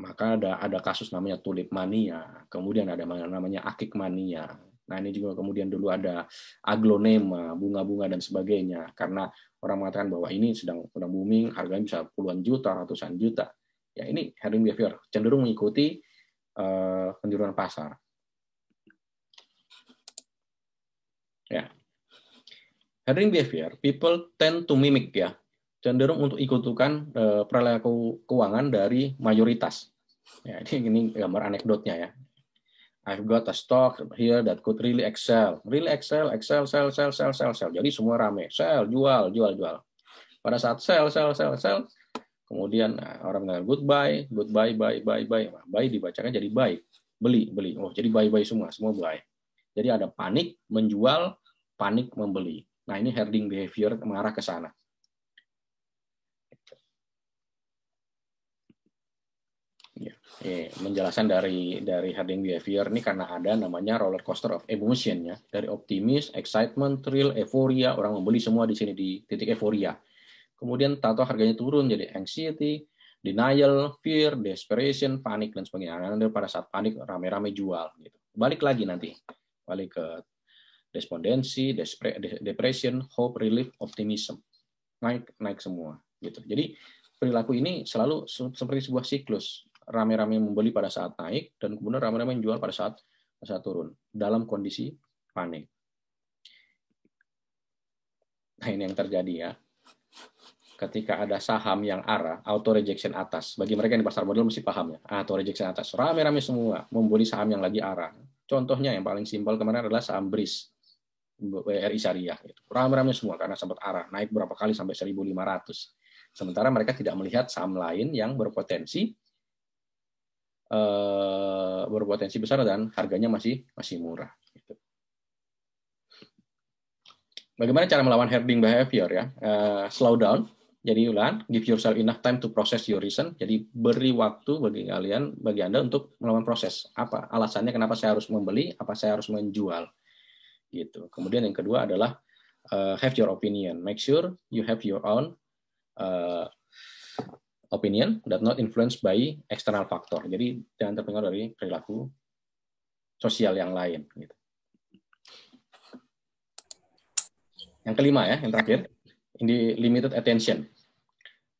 Maka ada kasus namanya tulip mania, kemudian ada namanya akik mania. Nah, ini juga kemudian dulu ada aglonema, bunga-bunga dan sebagainya. Karena orang mengatakan bahwa ini sedang booming, harganya bisa puluhan juta, ratusan juta. Ya, ini herding behavior, cenderung mengikuti penjuruan pasar. Ya. Herding behavior, people tend to mimic ya, cenderung untuk ikutukan perilaku keuangan dari mayoritas. Ya, ini gambar anekdotnya ya. I've got a stock here that could really excel, sell. Jadi semua rame, sell, jual. Pada saat sell, kemudian orang bilang goodbye, buy. Buy dibacakan jadi buy, beli. Oh, jadi buy semua buy. Jadi ada panik menjual, panik membeli. Nah, ini herding behavior mengarah ke sana. Menjelaskan dari herding behavior ini karena ada namanya roller coaster of emotion ya, dari optimis, excitement, thrill, euforia, orang membeli semua di sini di titik euforia. Kemudian tahu harganya turun jadi anxiety, denial, fear, desperation, panik dan sebagainya. Karena pada saat panik rame-rame jual gitu. Balik ke despondency, depression, hope, relief, optimism. Naik semua gitu. Jadi perilaku ini selalu seperti sebuah siklus. Rame-rame membeli pada saat naik dan kemudian rame-rame menjual pada saat turun dalam kondisi panik. Nah, ini yang terjadi ya. Ketika ada saham yang arah, auto rejection atas. Bagi mereka yang di pasar modal mesti paham ya. Auto rejection atas. Rame-rame semua membeli saham yang lagi arah. Contohnya yang paling simpel kemarin adalah saham BRIS, BRI Syariah. Rame-rame semua karena sempat arah. Naik berapa kali sampai 1.500. Sementara mereka tidak melihat saham lain yang berpotensi besar dan harganya masih murah. Bagaimana cara melawan herding behavior ya? Slow down. Jadi give yourself enough time to process your reason. Jadi beri waktu bagi Anda untuk melakukan proses. Apa alasannya kenapa saya harus membeli, apa saya harus menjual. Gitu. Kemudian yang kedua adalah have your opinion. Make sure you have your own opinion that not influenced by external factor. Jadi jangan terpengaruh dari perilaku sosial yang lain. Gitu. Yang kelima ya, yang terakhir, ini limited attention.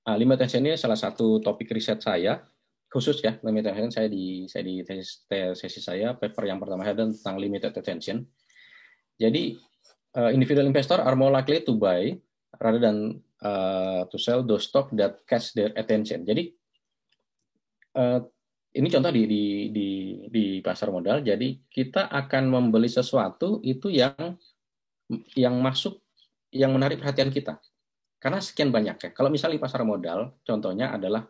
Limited attention ini salah satu topik riset saya khusus ya. Limited attention saya di sesi saya paper yang pertama ada tentang limited attention. Jadi individual investor are more likely to buy rather than to sell those stock that catch their attention. Jadi ini contoh di pasar modal. Jadi kita akan membeli sesuatu itu yang masuk, yang menarik perhatian kita. Karena sekian banyak ya. Kalau misalnya di pasar modal, contohnya adalah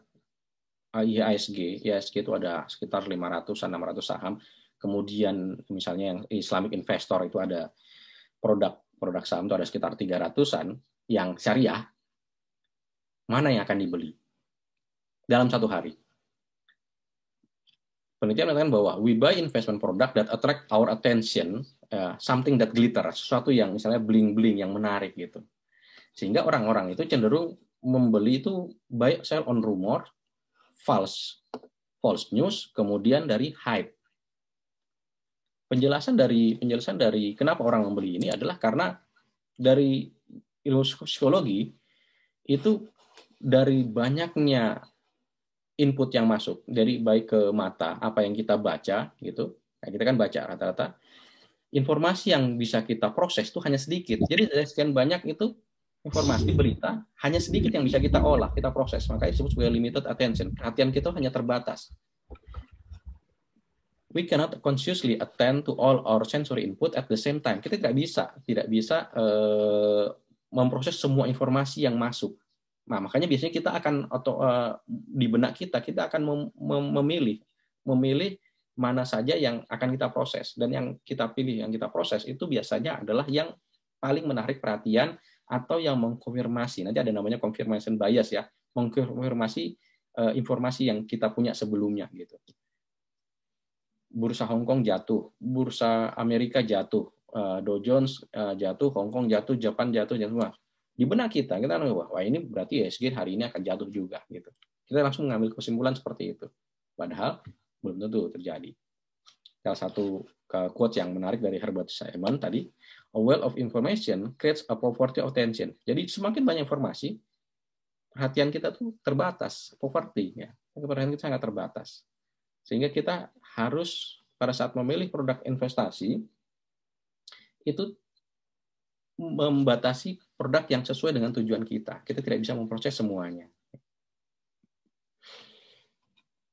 IHSG. IHSG itu ada sekitar 500-600 saham. Kemudian misalnya yang Islamic Investor itu ada produk saham itu ada sekitar 300-an yang syariah. Mana yang akan dibeli dalam satu hari? Penelitian mengatakan bahwa we buy investment product that attract our attention, something that glitter, sesuatu yang misalnya bling-bling yang menarik gitu. Sehingga orang-orang itu cenderung membeli itu buy sell on rumor, false news, kemudian dari hype. Penjelasan dari kenapa orang membeli ini adalah karena dari ilmu psikologi itu dari banyaknya input yang masuk, dari baik ke mata, apa yang kita baca gitu. Nah, kita kan baca rata-rata informasi yang bisa kita proses itu hanya sedikit. Jadi dari sekian banyak itu informasi berita hanya sedikit yang bisa kita olah, kita proses. Makanya disebut sebagai limited attention. Perhatian kita hanya terbatas. We cannot consciously attend to all our sensory input at the same time. Kita tidak bisa memproses semua informasi yang masuk. Nah, makanya biasanya kita akan di benak kita akan memilih mana saja yang akan kita proses, dan yang kita pilih, yang kita proses itu biasanya adalah yang paling menarik perhatian atau yang mengkonfirmasi. Nanti ada namanya confirmation bias ya, mengkonfirmasi informasi yang kita punya sebelumnya gitu. Bursa Hong Kong jatuh, bursa Amerika jatuh, Dow Jones jatuh, Hong Kong jatuh, Jepang jatuh semua. Di benak kita wah ini berarti IHSG hari ini akan jatuh juga gitu. Kita langsung mengambil kesimpulan seperti itu. Padahal belum tentu terjadi. Salah satu quote yang menarik dari Herbert Simon tadi, a wealth of information creates a poverty of attention. Jadi semakin banyak informasi, perhatian kita tuh terbatas, poverty ya. Perhatian kita sangat terbatas. Sehingga kita harus pada saat memilih produk investasi itu membatasi produk yang sesuai dengan tujuan kita. Kita tidak bisa memproses semuanya.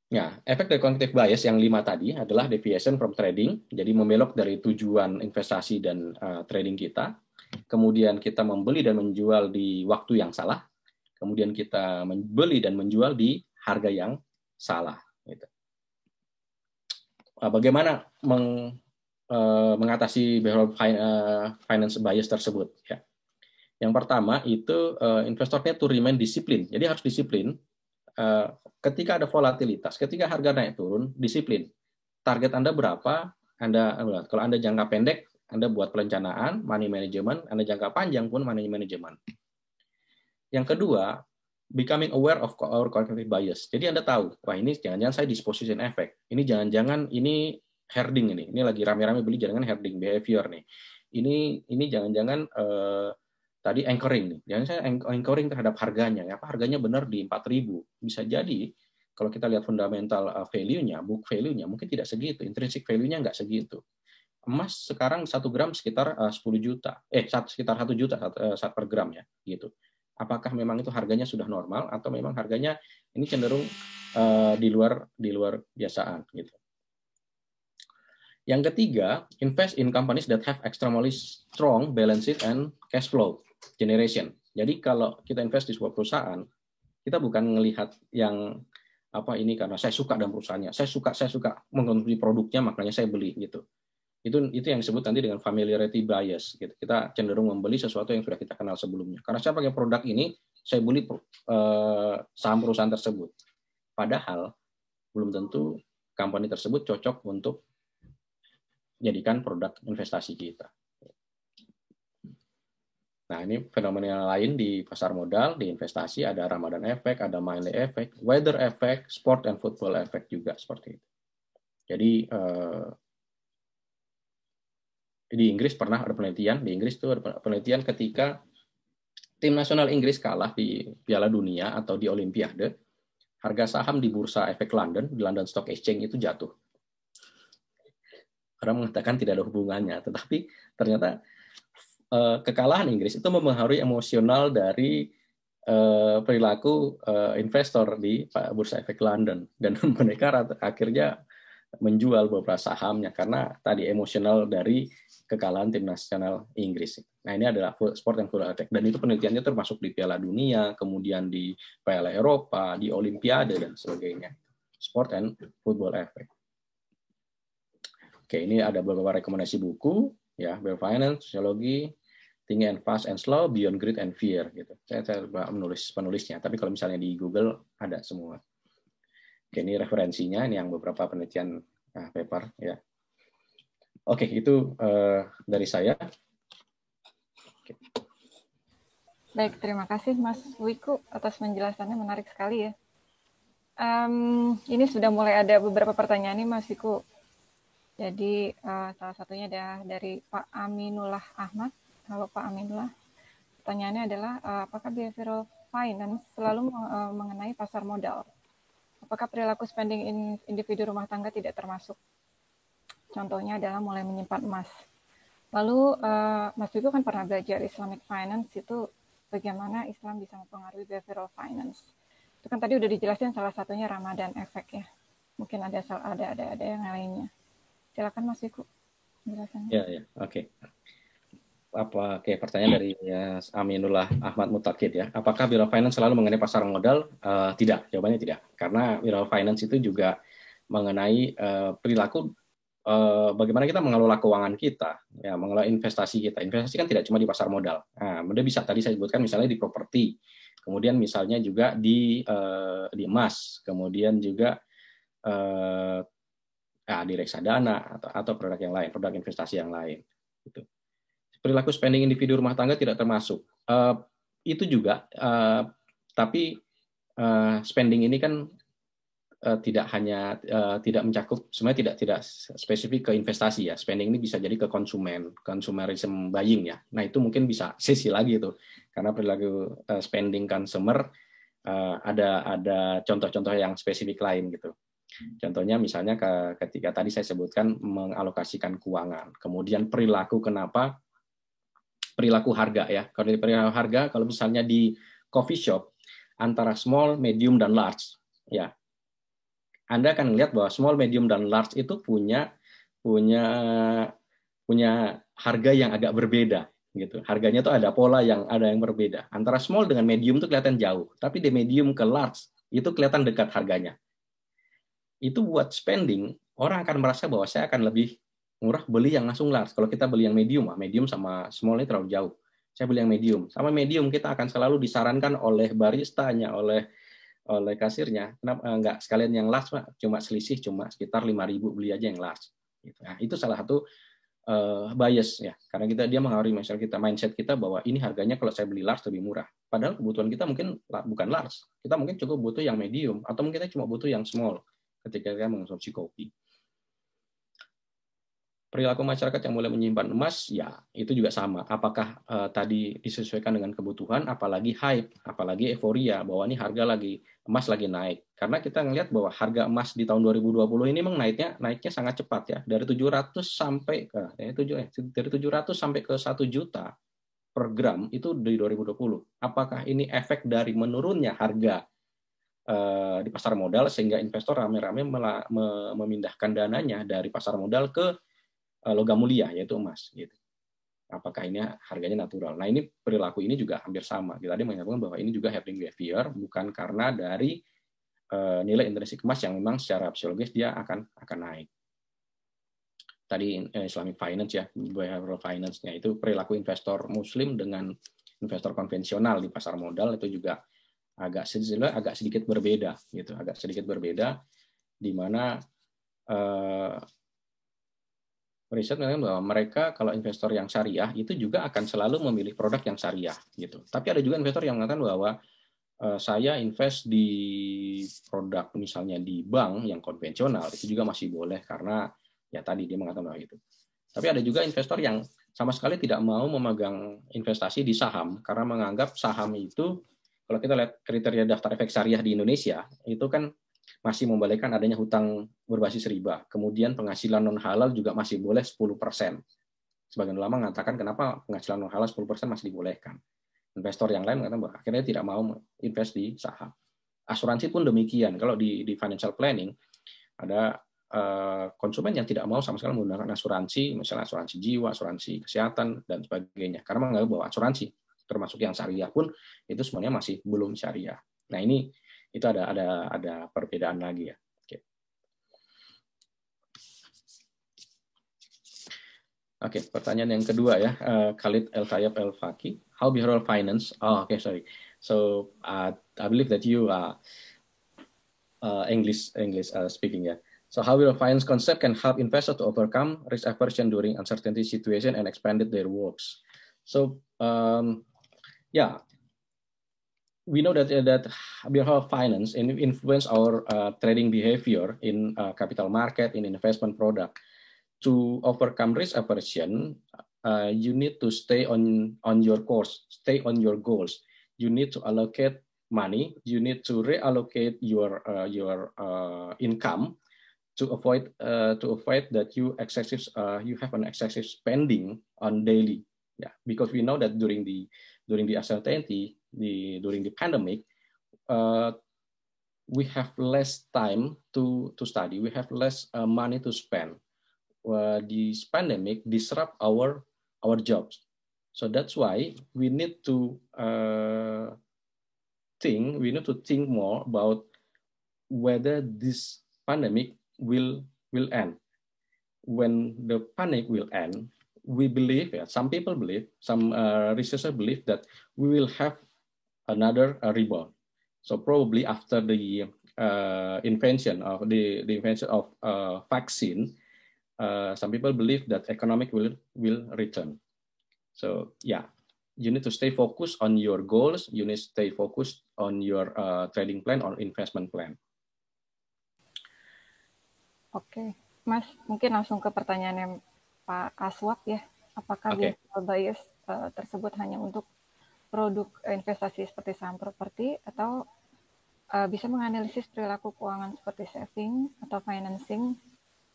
Ya, efek dari cognitive bias yang 5 tadi adalah deviation from trading, jadi membelok dari tujuan investasi dan trading kita. Kemudian kita membeli dan menjual di waktu yang salah. Kemudian kita membeli dan menjual di harga yang salah. Gitu. Bagaimana mengatasi behavioral finance bias tersebut? Ya. Yang pertama itu investornya to remain disiplin. Jadi harus disiplin. Ketika ada volatilitas, ketika harga naik turun, disiplin. Target Anda berapa? Kalau Anda jangka pendek, Anda buat perencanaan, money management. Anda jangka panjang pun money management. Yang kedua, becoming aware of our cognitive bias. Jadi Anda tahu, wah ini jangan-jangan saya disposition effect. Ini jangan-jangan ini herding ini. Ini lagi rame-rame beli, jangan herding behavior nih. Ini jangan-jangan tadi anchoring nih. Jangan saya anchoring terhadap harganya. Apa harganya benar di 4.000. Bisa jadi kalau kita lihat fundamental value-nya, book value-nya mungkin tidak segitu, intrinsic value-nya nggak segitu. Emas sekarang 1 gram sekitar 10 juta. Sekitar 1 juta per gram ya, gitu. Apakah memang itu harganya sudah normal atau memang harganya ini cenderung di luar biasaan gitu. Yang ketiga, invest in companies that have extremely strong balance sheet and cash flow generation. Jadi kalau kita invest di sebuah perusahaan, kita bukan melihat yang apa ini karena saya suka dengan perusahaannya, saya suka mengkonsumsi produknya makanya saya beli gitu. Itu yang disebut nanti dengan familiarity bias. Gitu. Kita cenderung membeli sesuatu yang sudah kita kenal sebelumnya. Karena saya pakai produk ini, saya beli saham perusahaan tersebut. Padahal belum tentu company tersebut cocok untuk jadikan produk investasi kita. Nah, ini fenomena lain di pasar modal, di investasi, ada Ramadan effect, ada Miley effect, weather effect, sport and football effect juga seperti itu. Jadi, di Inggris pernah ada penelitian, ketika tim nasional Inggris kalah di Piala Dunia atau di Olimpiade, harga saham di bursa efek London, di London Stock Exchange itu jatuh. Orang mengatakan tidak ada hubungannya, tetapi ternyata kekalahan Inggris itu mempengaruhi emosional dari perilaku investor di bursa efek London, dan mereka akhirnya menjual beberapa sahamnya karena tadi emosional dari kekalahan tim nasional Inggris. Nah, ini adalah sport and football effect, dan itu penelitiannya termasuk di Piala Dunia, kemudian di Piala Eropa, di Olimpiade dan sebagainya. Sport and football effect. Oke, ini ada beberapa rekomendasi buku ya, Behavioral Finance, Sosiologi, Think and Fast and Slow, Beyond Greed and Fear gitu. Saya menulis penulisnya, tapi kalau misalnya di Google ada semua. Oke, ini referensinya, ini yang beberapa penelitian paper ya. Oke, itu dari saya. Oke. Baik, terima kasih Mas Wiku atas penjelasannya, menarik sekali ya. Ini sudah mulai ada beberapa pertanyaan nih Mas Wiku. Jadi salah satunya ada dari Pak Aminullah Ahmad. Halo Pak Aminullah. Pertanyaannya adalah apakah behavioral finance selalu mengenai pasar modal? Apakah perilaku spending individu rumah tangga tidak termasuk? Contohnya adalah mulai menyimpan emas. Lalu Mas Wiku kan pernah belajar Islamic Finance, itu bagaimana Islam bisa mempengaruhi behavioral finance. Itu kan tadi udah dijelasin salah satunya Ramadan efek ya. Mungkin ada yang lainnya. Silakan Mas Wiku penjelasannya. Ya, oke. Oke, pertanyaan dari Aminullah Ahmad Mutakid ya. Apakah behavioral finance selalu mengenai pasar modal? Tidak, jawabannya tidak. Karena behavioral finance itu juga mengenai perilaku bagaimana kita mengelola keuangan kita, ya, mengelola investasi kita. Investasi kan tidak cuma di pasar modal. Nah, bisa tadi saya sebutkan misalnya di properti, kemudian misalnya juga di emas, kemudian juga di reksadana atau produk yang lain, produk investasi yang lain. Gitu. Perilaku spending individu rumah tangga tidak termasuk. Itu juga, tapi spending ini kan tidak hanya tidak mencakup, sebenarnya tidak spesifik ke investasi ya. Spending ini bisa jadi ke consumerism buying ya. Nah itu mungkin bisa sisi lagi itu, karena perilaku spending consumer ada contoh-contoh yang spesifik lain gitu. Contohnya misalnya ketika tadi saya sebutkan mengalokasikan keuangan, kemudian perilaku harga ya. Kalau dari perilaku harga, kalau misalnya di coffee shop antara small, medium dan large ya. Anda akan melihat bahwa small, medium, dan large itu punya harga yang agak berbeda, gitu. Harganya tuh ada pola yang berbeda. Antara small dengan medium itu kelihatan jauh, tapi di medium ke large itu kelihatan dekat harganya. Itu buat spending, orang akan merasa bahwa saya akan lebih murah beli yang langsung large. Kalau kita beli yang medium sama small ini terlalu jauh. Saya beli yang medium. Sama medium kita akan selalu disarankan oleh baristanya, oleh kasirnya, kenapa nggak sekalian yang large, Pak? Cuma selisih sekitar 5.000, beli aja yang large. Nah, itu salah satu bias ya, karena dia mengaruhi mindset kita bahwa ini harganya kalau saya beli large lebih murah. Padahal kebutuhan kita mungkin bukan large, kita mungkin cukup butuh yang medium, atau mungkin kita cuma butuh yang small ketika kita mengonsumsi kopi. Perilaku masyarakat yang mulai menyimpan emas, ya itu juga sama. Apakah tadi disesuaikan dengan kebutuhan, apalagi hype, apalagi euforia bahwa ini emas lagi naik. Karena kita ngelihat bahwa harga emas di tahun 2020 ini memang naiknya sangat cepat ya, dari 700 sampai ke 1 juta per gram itu di 2020. Apakah ini efek dari menurunnya harga di pasar modal sehingga investor rame-rame memindahkan dananya dari pasar modal ke logam mulia yaitu emas gitu. Apakah ini harganya natural? Nah, ini perilaku ini juga hampir sama. Kita tadi menyatakan bahwa ini juga hedging behavior, bukan karena dari nilai intrinsik emas yang memang secara psikologis dia akan naik. Tadi Islamic Finance ya, behavioral finance-nya itu perilaku investor muslim dengan investor konvensional di pasar modal itu juga agak sedikit berbeda gitu, di mana riset mengatakan bahwa mereka kalau investor yang syariah itu juga akan selalu memilih produk yang syariah gitu. Tapi ada juga investor yang mengatakan bahwa saya invest di produk misalnya di bank yang konvensional itu juga masih boleh karena ya tadi dia mengatakan bahwa itu. Tapi ada juga investor yang sama sekali tidak mau memegang investasi di saham karena menganggap saham itu, kalau kita lihat kriteria daftar efek syariah di Indonesia itu kan masih membolehkan adanya hutang berbasis riba. Kemudian penghasilan non halal juga masih boleh 10%. Sebagian ulama mengatakan kenapa penghasilan non halal 10% masih dibolehkan. Investor yang lain mengatakan bahwa akhirnya tidak mau invest di saham. Asuransi pun demikian. Kalau di financial planning ada konsumen yang tidak mau sama sekali menggunakan asuransi, misalnya asuransi jiwa, asuransi kesehatan dan sebagainya. Karena menganggap bahwa asuransi termasuk yang syariah pun itu semuanya masih belum syariah. Nah, ini itu ada perbedaan lagi ya. Oke, pertanyaan yang kedua ya, Khalid El Tayyab El Faki, how behavioral finance? Sorry. So I believe that you are English speaking ya. So how behavioral finance concept can help investors to overcome risk aversion during uncertainty situation and expanded their works. So we know that behavioral finance influence our trading behavior in capital market, in investment product. To overcome risk aversion, you need to stay on your course, stay on your goals. You need to allocate money. You need to reallocate your income to avoid that you have an excessive spending on daily. Yeah, because we know that during the uncertainty, during the pandemic, we have less time to study. We have less money to spend. This pandemic disrupt our jobs. So that's why we need to think more about whether this pandemic will end. When the pandemic will end, we believe, some people believe, some researchers believe that we will have another rebound. So probably after the invention of vaccine, some people believe that economic will return. So yeah, you need to stay focused on your goals. You need to stay focused on your trading plan or investment plan. Oke, Mas, mungkin langsung ke pertanyaannya Pak Aswap ya. Apakah behavioral bias tersebut hanya untuk produk investasi seperti saham properti atau bisa menganalisis perilaku keuangan seperti saving atau financing?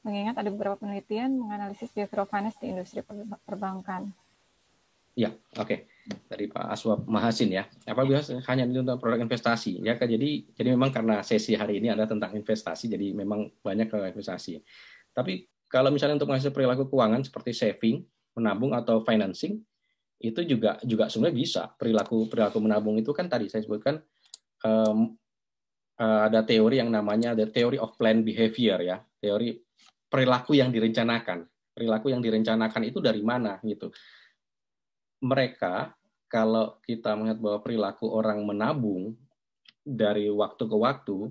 Mengingat ada beberapa penelitian menganalisis behavioral finance di industri perbankan. Ya, oke. Dari Pak Aswap Mahasin ya. Apabila hanya tentang produk investasi, ya jadi memang karena sesi hari ini ada tentang investasi, jadi memang banyak ke investasi. Tapi kalau misalnya untuk menganalisis perilaku keuangan seperti saving, menabung atau financing, itu juga sebenarnya bisa. Perilaku menabung itu kan tadi saya sebutkan ada teori yang namanya the theory of planned behavior ya, teori perilaku yang direncanakan. Perilaku yang direncanakan itu dari mana gitu. Mereka, kalau kita melihat bahwa perilaku orang menabung dari waktu ke waktu,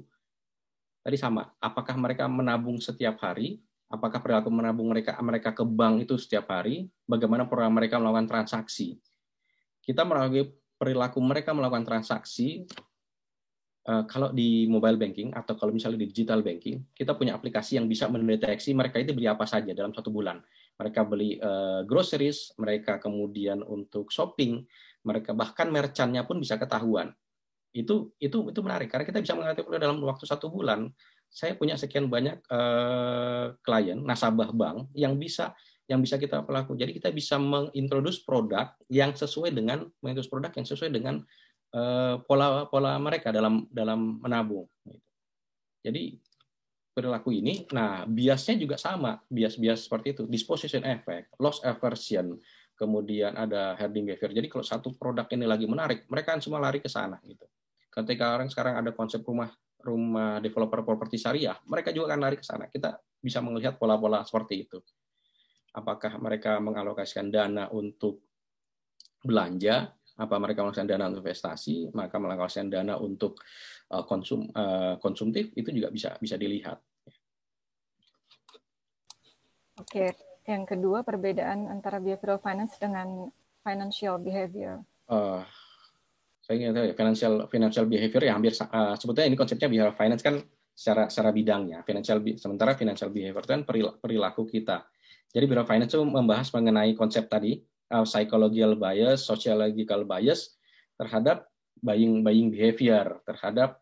tadi sama. Apakah mereka menabung setiap hari? Apakah perilaku menabung mereka ke bank itu setiap hari? Bagaimana pola mereka melakukan transaksi? Kita meragukan perilaku mereka melakukan transaksi. Kalau di mobile banking atau kalau misalnya di digital banking, kita punya aplikasi yang bisa mendeteksi mereka itu beli apa saja dalam 1 bulan. Mereka beli groceries, mereka kemudian untuk shopping, mereka bahkan merchant-nya pun bisa ketahuan. Itu menarik karena kita bisa mengetahui dalam waktu 1 bulan. Saya punya sekian banyak klien nasabah bank yang bisa kita pelaku. Jadi kita bisa mengintroduce produk yang sesuai dengan pola mereka dalam menabung. Jadi perilaku ini, nah biasnya juga sama, bias seperti itu, disposition effect, loss aversion, kemudian ada herding behavior. Jadi kalau satu produk ini lagi menarik, mereka kan semua lari ke sana gitu. Ketika orang sekarang ada konsep rumah developer properti syariah, mereka juga akan lari ke sana. Kita bisa melihat pola-pola seperti itu. Apakah mereka mengalokasikan dana untuk belanja, apa mereka mengalokasikan dana untuk investasi, maka mengalokasikan dana untuk konsumtif, itu juga bisa dilihat. Oke, yang kedua perbedaan antara behavioral finance dengan financial behavior. Saya ingin tahu ya, financial behavior ya hampir sebetulnya ini konsepnya behavioral finance kan secara bidangnya. Sementara financial behavior kan perilaku kita. Jadi behavioral finance itu membahas mengenai konsep tadi, psychological bias, sociological bias terhadap buying behavior, terhadap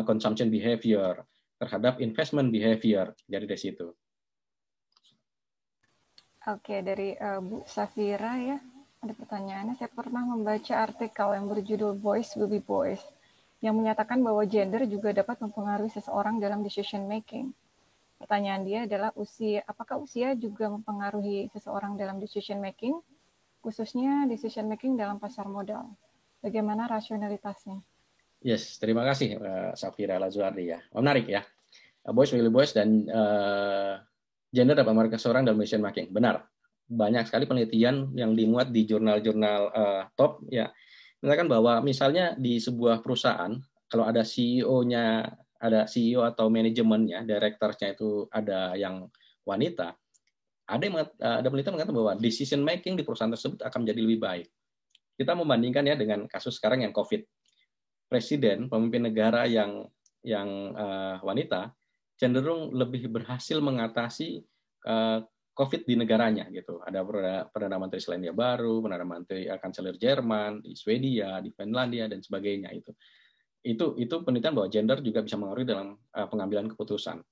consumption behavior, terhadap investment behavior. Jadi dari situ. Oke, dari Bu Safira ya, ada pertanyaannya. Saya pernah membaca artikel yang berjudul Boys Will Be Boys, yang menyatakan bahwa gender juga dapat mempengaruhi seseorang dalam decision making. Pertanyaan dia adalah apakah usia juga mempengaruhi seseorang dalam decision making, khususnya decision making dalam pasar modal? Bagaimana rasionalitasnya? Yes, terima kasih Safira Lazuardi ya. Menarik ya. Boys will be boys dan gender dapat mempengaruhi seseorang dalam decision making. Benar. Banyak sekali penelitian yang dimuat di jurnal-jurnal top ya. Misalkan bahwa misalnya di sebuah perusahaan kalau ada CEO-nya, ada CEO atau manajemennya, direkturnya itu ada yang wanita, ada penelitian mengatakan bahwa decision making di perusahaan tersebut akan menjadi lebih baik. Kita membandingkan ya dengan kasus sekarang yang COVID. presiden, pemimpin negara yang wanita cenderung lebih berhasil mengatasi COVID di negaranya gitu. Ada perdana menteri Selandia Baru, perdana menteri kanselir Jerman, di Swedia, di Finlandia dan sebagainya itu. Itu penelitian bahwa gender juga bisa mengaruhi dalam pengambilan keputusan.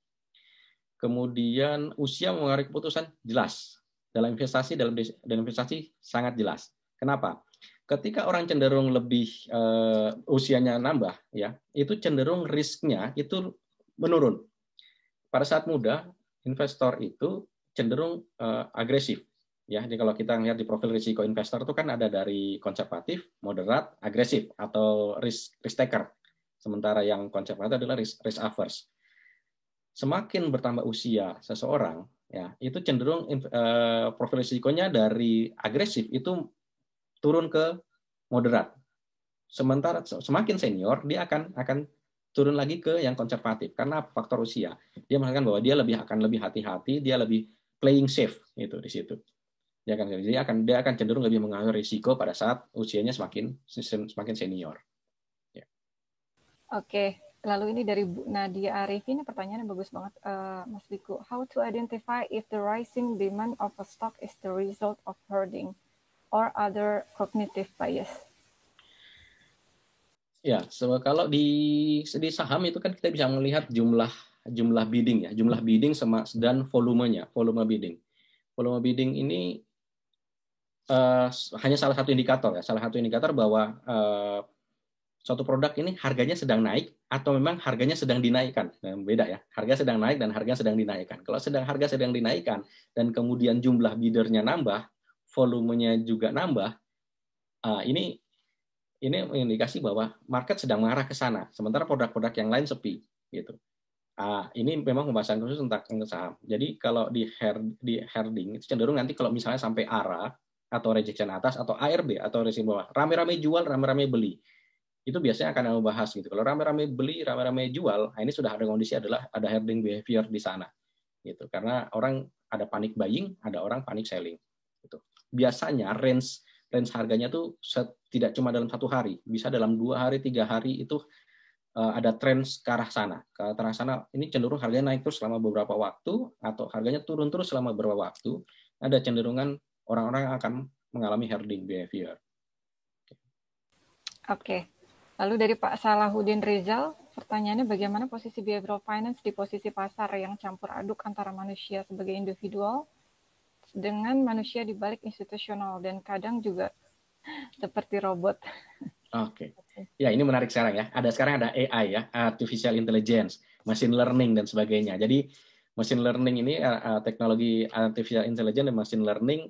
Kemudian usia mengaruhi keputusan jelas. Dalam investasi sangat jelas. Kenapa? Ketika orang cenderung lebih usianya nambah, ya, itu cenderung risknya itu menurun. Pada saat muda, investor itu cenderung agresif. Ya, jadi kalau kita lihat di profil risiko investor itu kan ada dari konservatif, moderat, agresif atau risk taker. Sementara yang konservatif adalah risk averse. Semakin bertambah usia seseorang, ya, itu cenderung profil risikonya dari agresif itu turun ke moderat. Sementara semakin senior dia akan turun lagi ke yang konservatif karena faktor usia. Dia mengatakan bahwa dia akan lebih hati-hati, dia lebih playing safe itu di situ. Dia akan cenderung lebih mengambil risiko pada saat usianya semakin senior. Ya. Oke. Lalu ini dari Bu Nadia Arifin, pertanyaannya bagus banget, Mas Wiku. How to identify if the rising demand of a stock is the result of hoarding or other cognitive bias? Ya, kalau di saham itu kan kita bisa melihat jumlah bidding ya, jumlah bidding dan volumenya, volume bidding. Volume bidding ini hanya salah satu indikator ya, salah satu indikator bahwa suatu produk ini harganya sedang naik atau memang harganya sedang dinaikkan. Nah, beda ya, harga sedang naik dan harga sedang dinaikkan. Kalau harga sedang dinaikkan dan kemudian jumlah biddernya nambah, volumenya juga nambah, ini indikasi bahwa market sedang mengarah ke sana. Sementara produk-produk yang lain sepi, gitu. Ini memang pembahasan khusus tentang saham. Jadi kalau di herding itu cenderung nanti kalau misalnya sampai ARA atau rejection atas atau ARB atau resiko bawah, rame-rame jual, rame-rame beli. Itu biasanya akan membahas gitu. Kalau rame-rame beli, rame-rame jual, ini sudah ada kondisi ada herding behavior di sana. Gitu. Karena orang ada panic buying, ada orang panic selling. Gitu. Biasanya range harganya tuh tidak cuma dalam 1 hari, bisa dalam 2 hari, 3 hari itu ada tren ke arah sana. Ke arah sana ini cenderung harganya naik terus selama beberapa waktu atau harganya turun terus selama beberapa waktu. Ada cenderungan orang-orang akan mengalami herding behavior. Oke. Lalu dari Pak Salahuddin Rizal, pertanyaannya bagaimana posisi behavioral finance di posisi pasar yang campur aduk antara manusia sebagai individual dengan manusia di balik institusional dan kadang juga seperti robot. Oke. Ya, ini menarik sekarang ya. Sekarang ada AI ya, artificial intelligence, machine learning dan sebagainya. Jadi machine learning ini teknologi artificial intelligence dan machine learning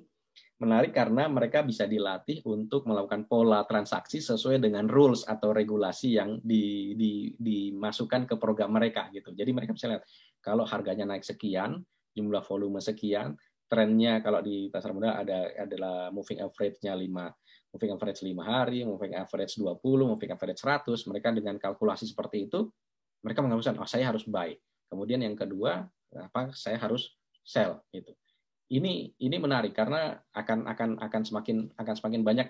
menarik karena mereka bisa dilatih untuk melakukan pola transaksi sesuai dengan rules atau regulasi yang dimasukkan ke program mereka gitu. Jadi mereka bisa lihat kalau harganya naik sekian, jumlah volume sekian, trennya kalau di pasar modal adalah moving average-nya 5 hari, moving average 20, moving average 100. Mereka dengan kalkulasi seperti itu, mereka mengamuskan, saya harus buy. Kemudian yang kedua, saya harus sell gitu. Ini menarik karena akan semakin banyak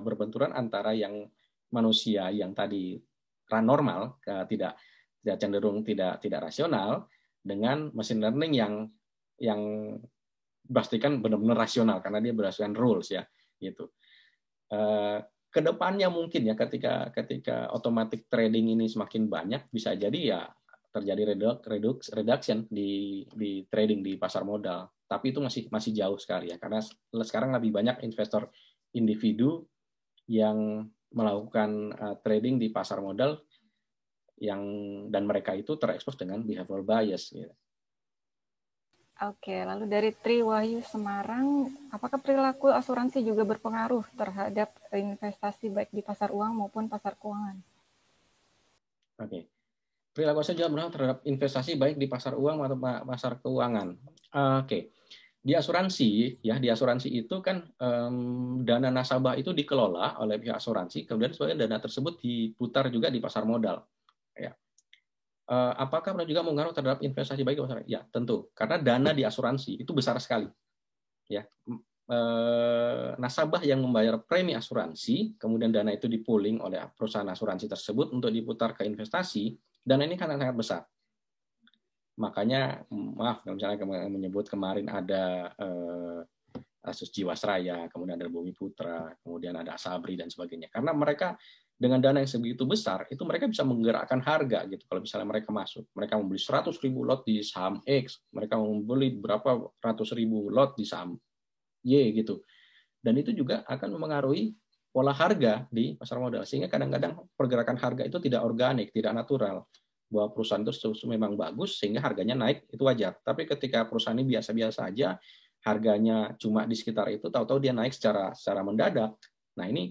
berbenturan antara yang manusia yang tadi normal, tidak cenderung tidak rasional, dengan machine learning yang pastikan benar-benar rasional karena dia berdasarkan rules ya gitu. Kedepannya mungkin ya ketika automatic trading ini semakin banyak, bisa jadi ya terjadi reduction di trading di pasar modal. Tapi itu masih jauh sekali ya, karena sekarang lebih banyak investor individu yang melakukan trading di pasar modal dan mereka itu terekspos dengan behavioral bias. Gitu. Oke, lalu dari Tri Wahyu Semarang, apakah perilaku asuransi juga berpengaruh terhadap investasi baik di pasar uang maupun pasar keuangan? Oke. Perilaku asuransi juga berpengaruh terhadap investasi baik di pasar uang atau pasar keuangan. Oke. Di asuransi itu kan dana nasabah itu dikelola oleh pihak asuransi, kemudian sebagian dana tersebut diputar juga di pasar modal. Ya. Apakah juga mengaruh terhadap investasi baik di pasar? Ya, tentu. Karena dana di asuransi itu besar sekali. Ya, nasabah yang membayar premi asuransi, kemudian dana itu dipooling oleh perusahaan asuransi tersebut untuk diputar ke investasi, dana ini kan sangat besar. Makanya, maaf, misalnya menyebut kemarin ada kasus Jiwasraya, kemudian ada Bumi Putra, kemudian ada Asabri dan sebagainya. Karena mereka dengan dana yang sebegitu besar, itu mereka bisa menggerakkan harga gitu. Kalau misalnya mereka masuk, mereka membeli 100.000 lot di saham X, mereka membeli berapa ratus ribu lot di saham Y gitu. Dan itu juga akan mempengaruhi pola harga di pasar modal. Sehingga kadang-kadang pergerakan harga itu tidak organik, tidak natural. Bahwa perusahaan itu memang bagus sehingga harganya naik, itu wajar. Tapi ketika perusahaan ini biasa-biasa aja, harganya cuma di sekitar itu, tahu-tahu dia naik secara mendadak. Nah ini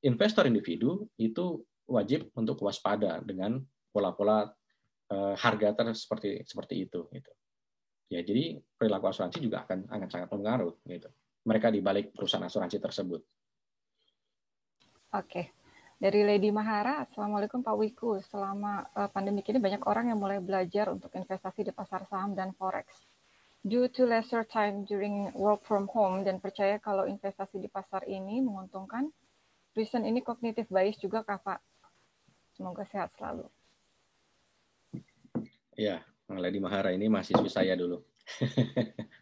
investor individu itu wajib untuk waspada dengan pola-pola harga seperti itu. Gitu. Ya, jadi perilaku asuransi juga akan sangat mempengaruhi gitu. Mereka di balik perusahaan asuransi tersebut. Oke. Dari Lady Mahara, Assalamualaikum Pak Wiku. Selama pandemi ini banyak orang yang mulai belajar untuk investasi di pasar saham dan forex. Due to lesser time during work from home dan percaya kalau investasi di pasar ini menguntungkan, reason ini cognitive bias juga Kak Pak. Semoga sehat selalu. Ya, Lady Mahara ini mahasiswi saya dulu.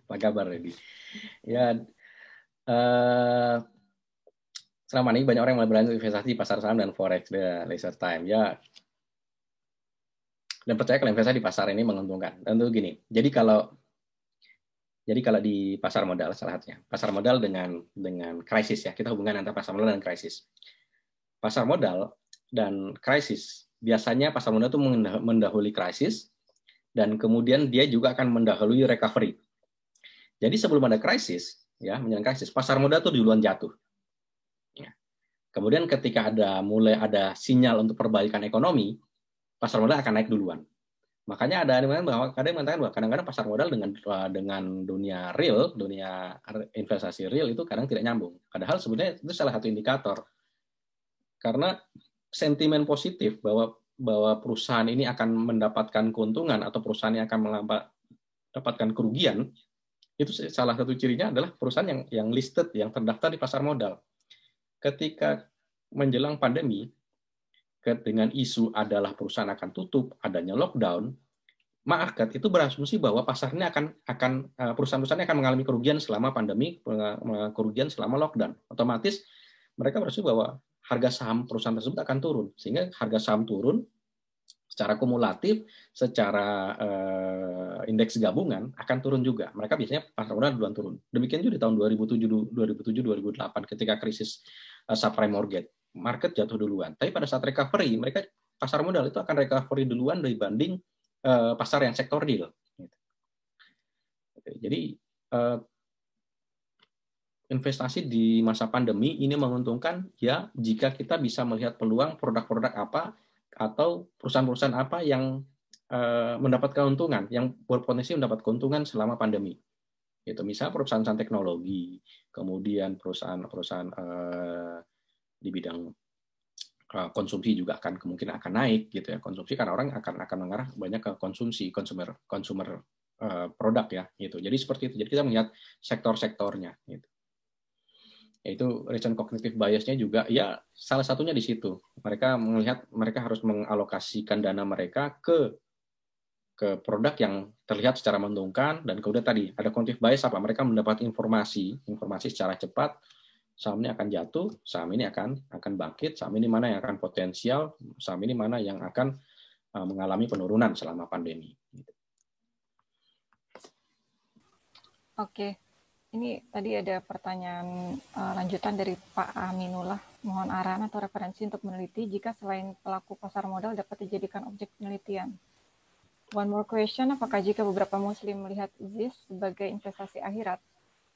Apa kabar, Lady? Ya, selama ini banyak orang yang mulai belajar investasi di pasar saham dan forex di leisure time. Ya, dan percaya kalau investasi di pasar ini menguntungkan. Tentu gini. Jadi kalau di pasar modal, salah satunya pasar modal dengan krisis ya, kita hubungkan antara pasar modal dan krisis. Pasar modal dan krisis biasanya pasar modal itu mendahului krisis dan kemudian dia juga akan mendahului recovery. Jadi sebelum ada krisis, ya menjelang krisis, pasar modal itu duluan jatuh. Ya. Kemudian ketika mulai ada sinyal untuk perbaikan ekonomi, pasar modal akan naik duluan. Makanya ada yang mengatakan bahwa kadang-kadang pasar modal dengan dunia real, dunia investasi real itu kadang tidak nyambung. Padahal sebenarnya itu salah satu indikator. Karena sentimen positif bahwa perusahaan ini akan mendapatkan keuntungan atau perusahaan yang akan mendapatkan kerugian, itu salah satu cirinya adalah perusahaan yang listed, yang terdaftar di pasar modal. Ketika menjelang pandemi, dengan isu adalah perusahaan akan tutup, adanya lockdown, market itu berasumsi bahwa pasar ini akan perusahaan-perusahaan akan mengalami kerugian selama pandemi, kerugian selama lockdown. Otomatis mereka berasumsi bahwa harga saham perusahaan tersebut akan turun, sehingga harga saham turun secara kumulatif, secara indeks gabungan akan turun juga. Mereka biasanya pasar modal duluan turun. Demikian juga di tahun 2007-2008 ketika krisis subprime mortgage, market jatuh duluan. Tapi pada saat recovery, mereka pasar modal itu akan recovery duluan dibanding pasar yang sektor real. Jadi investasi di masa pandemi ini menguntungkan ya jika kita bisa melihat peluang produk-produk apa atau perusahaan-perusahaan apa yang mendapat keuntungan, yang berpotensi mendapat keuntungan selama pandemi. Itu misalnya perusahaan teknologi, kemudian perusahaan-perusahaan di bidang konsumsi juga kemungkinan akan naik gitu ya. Konsumsi karena orang akan mengarah banyak ke konsumsi, consumer produk ya gitu. Jadi seperti itu. Jadi kita melihat sektor-sektornya gitu. Yaitu reason cognitive bias-nya juga ya salah satunya di situ. Mereka melihat mereka harus mengalokasikan dana mereka ke produk yang terlihat secara menguntungkan, dan kemudian tadi ada cognitive bias apa? Mereka mendapat informasi secara cepat, saham ini akan jatuh, saham ini akan bangkit, saham ini mana yang akan potensial, saham ini mana yang akan mengalami penurunan selama pandemi. Oke. Ini tadi ada pertanyaan lanjutan dari Pak Aminullah. Mohon arahan atau referensi untuk meneliti jika selain pelaku pasar modal dapat dijadikan objek penelitian. One more question, apakah jika beberapa muslim melihat ZIS sebagai investasi akhirat,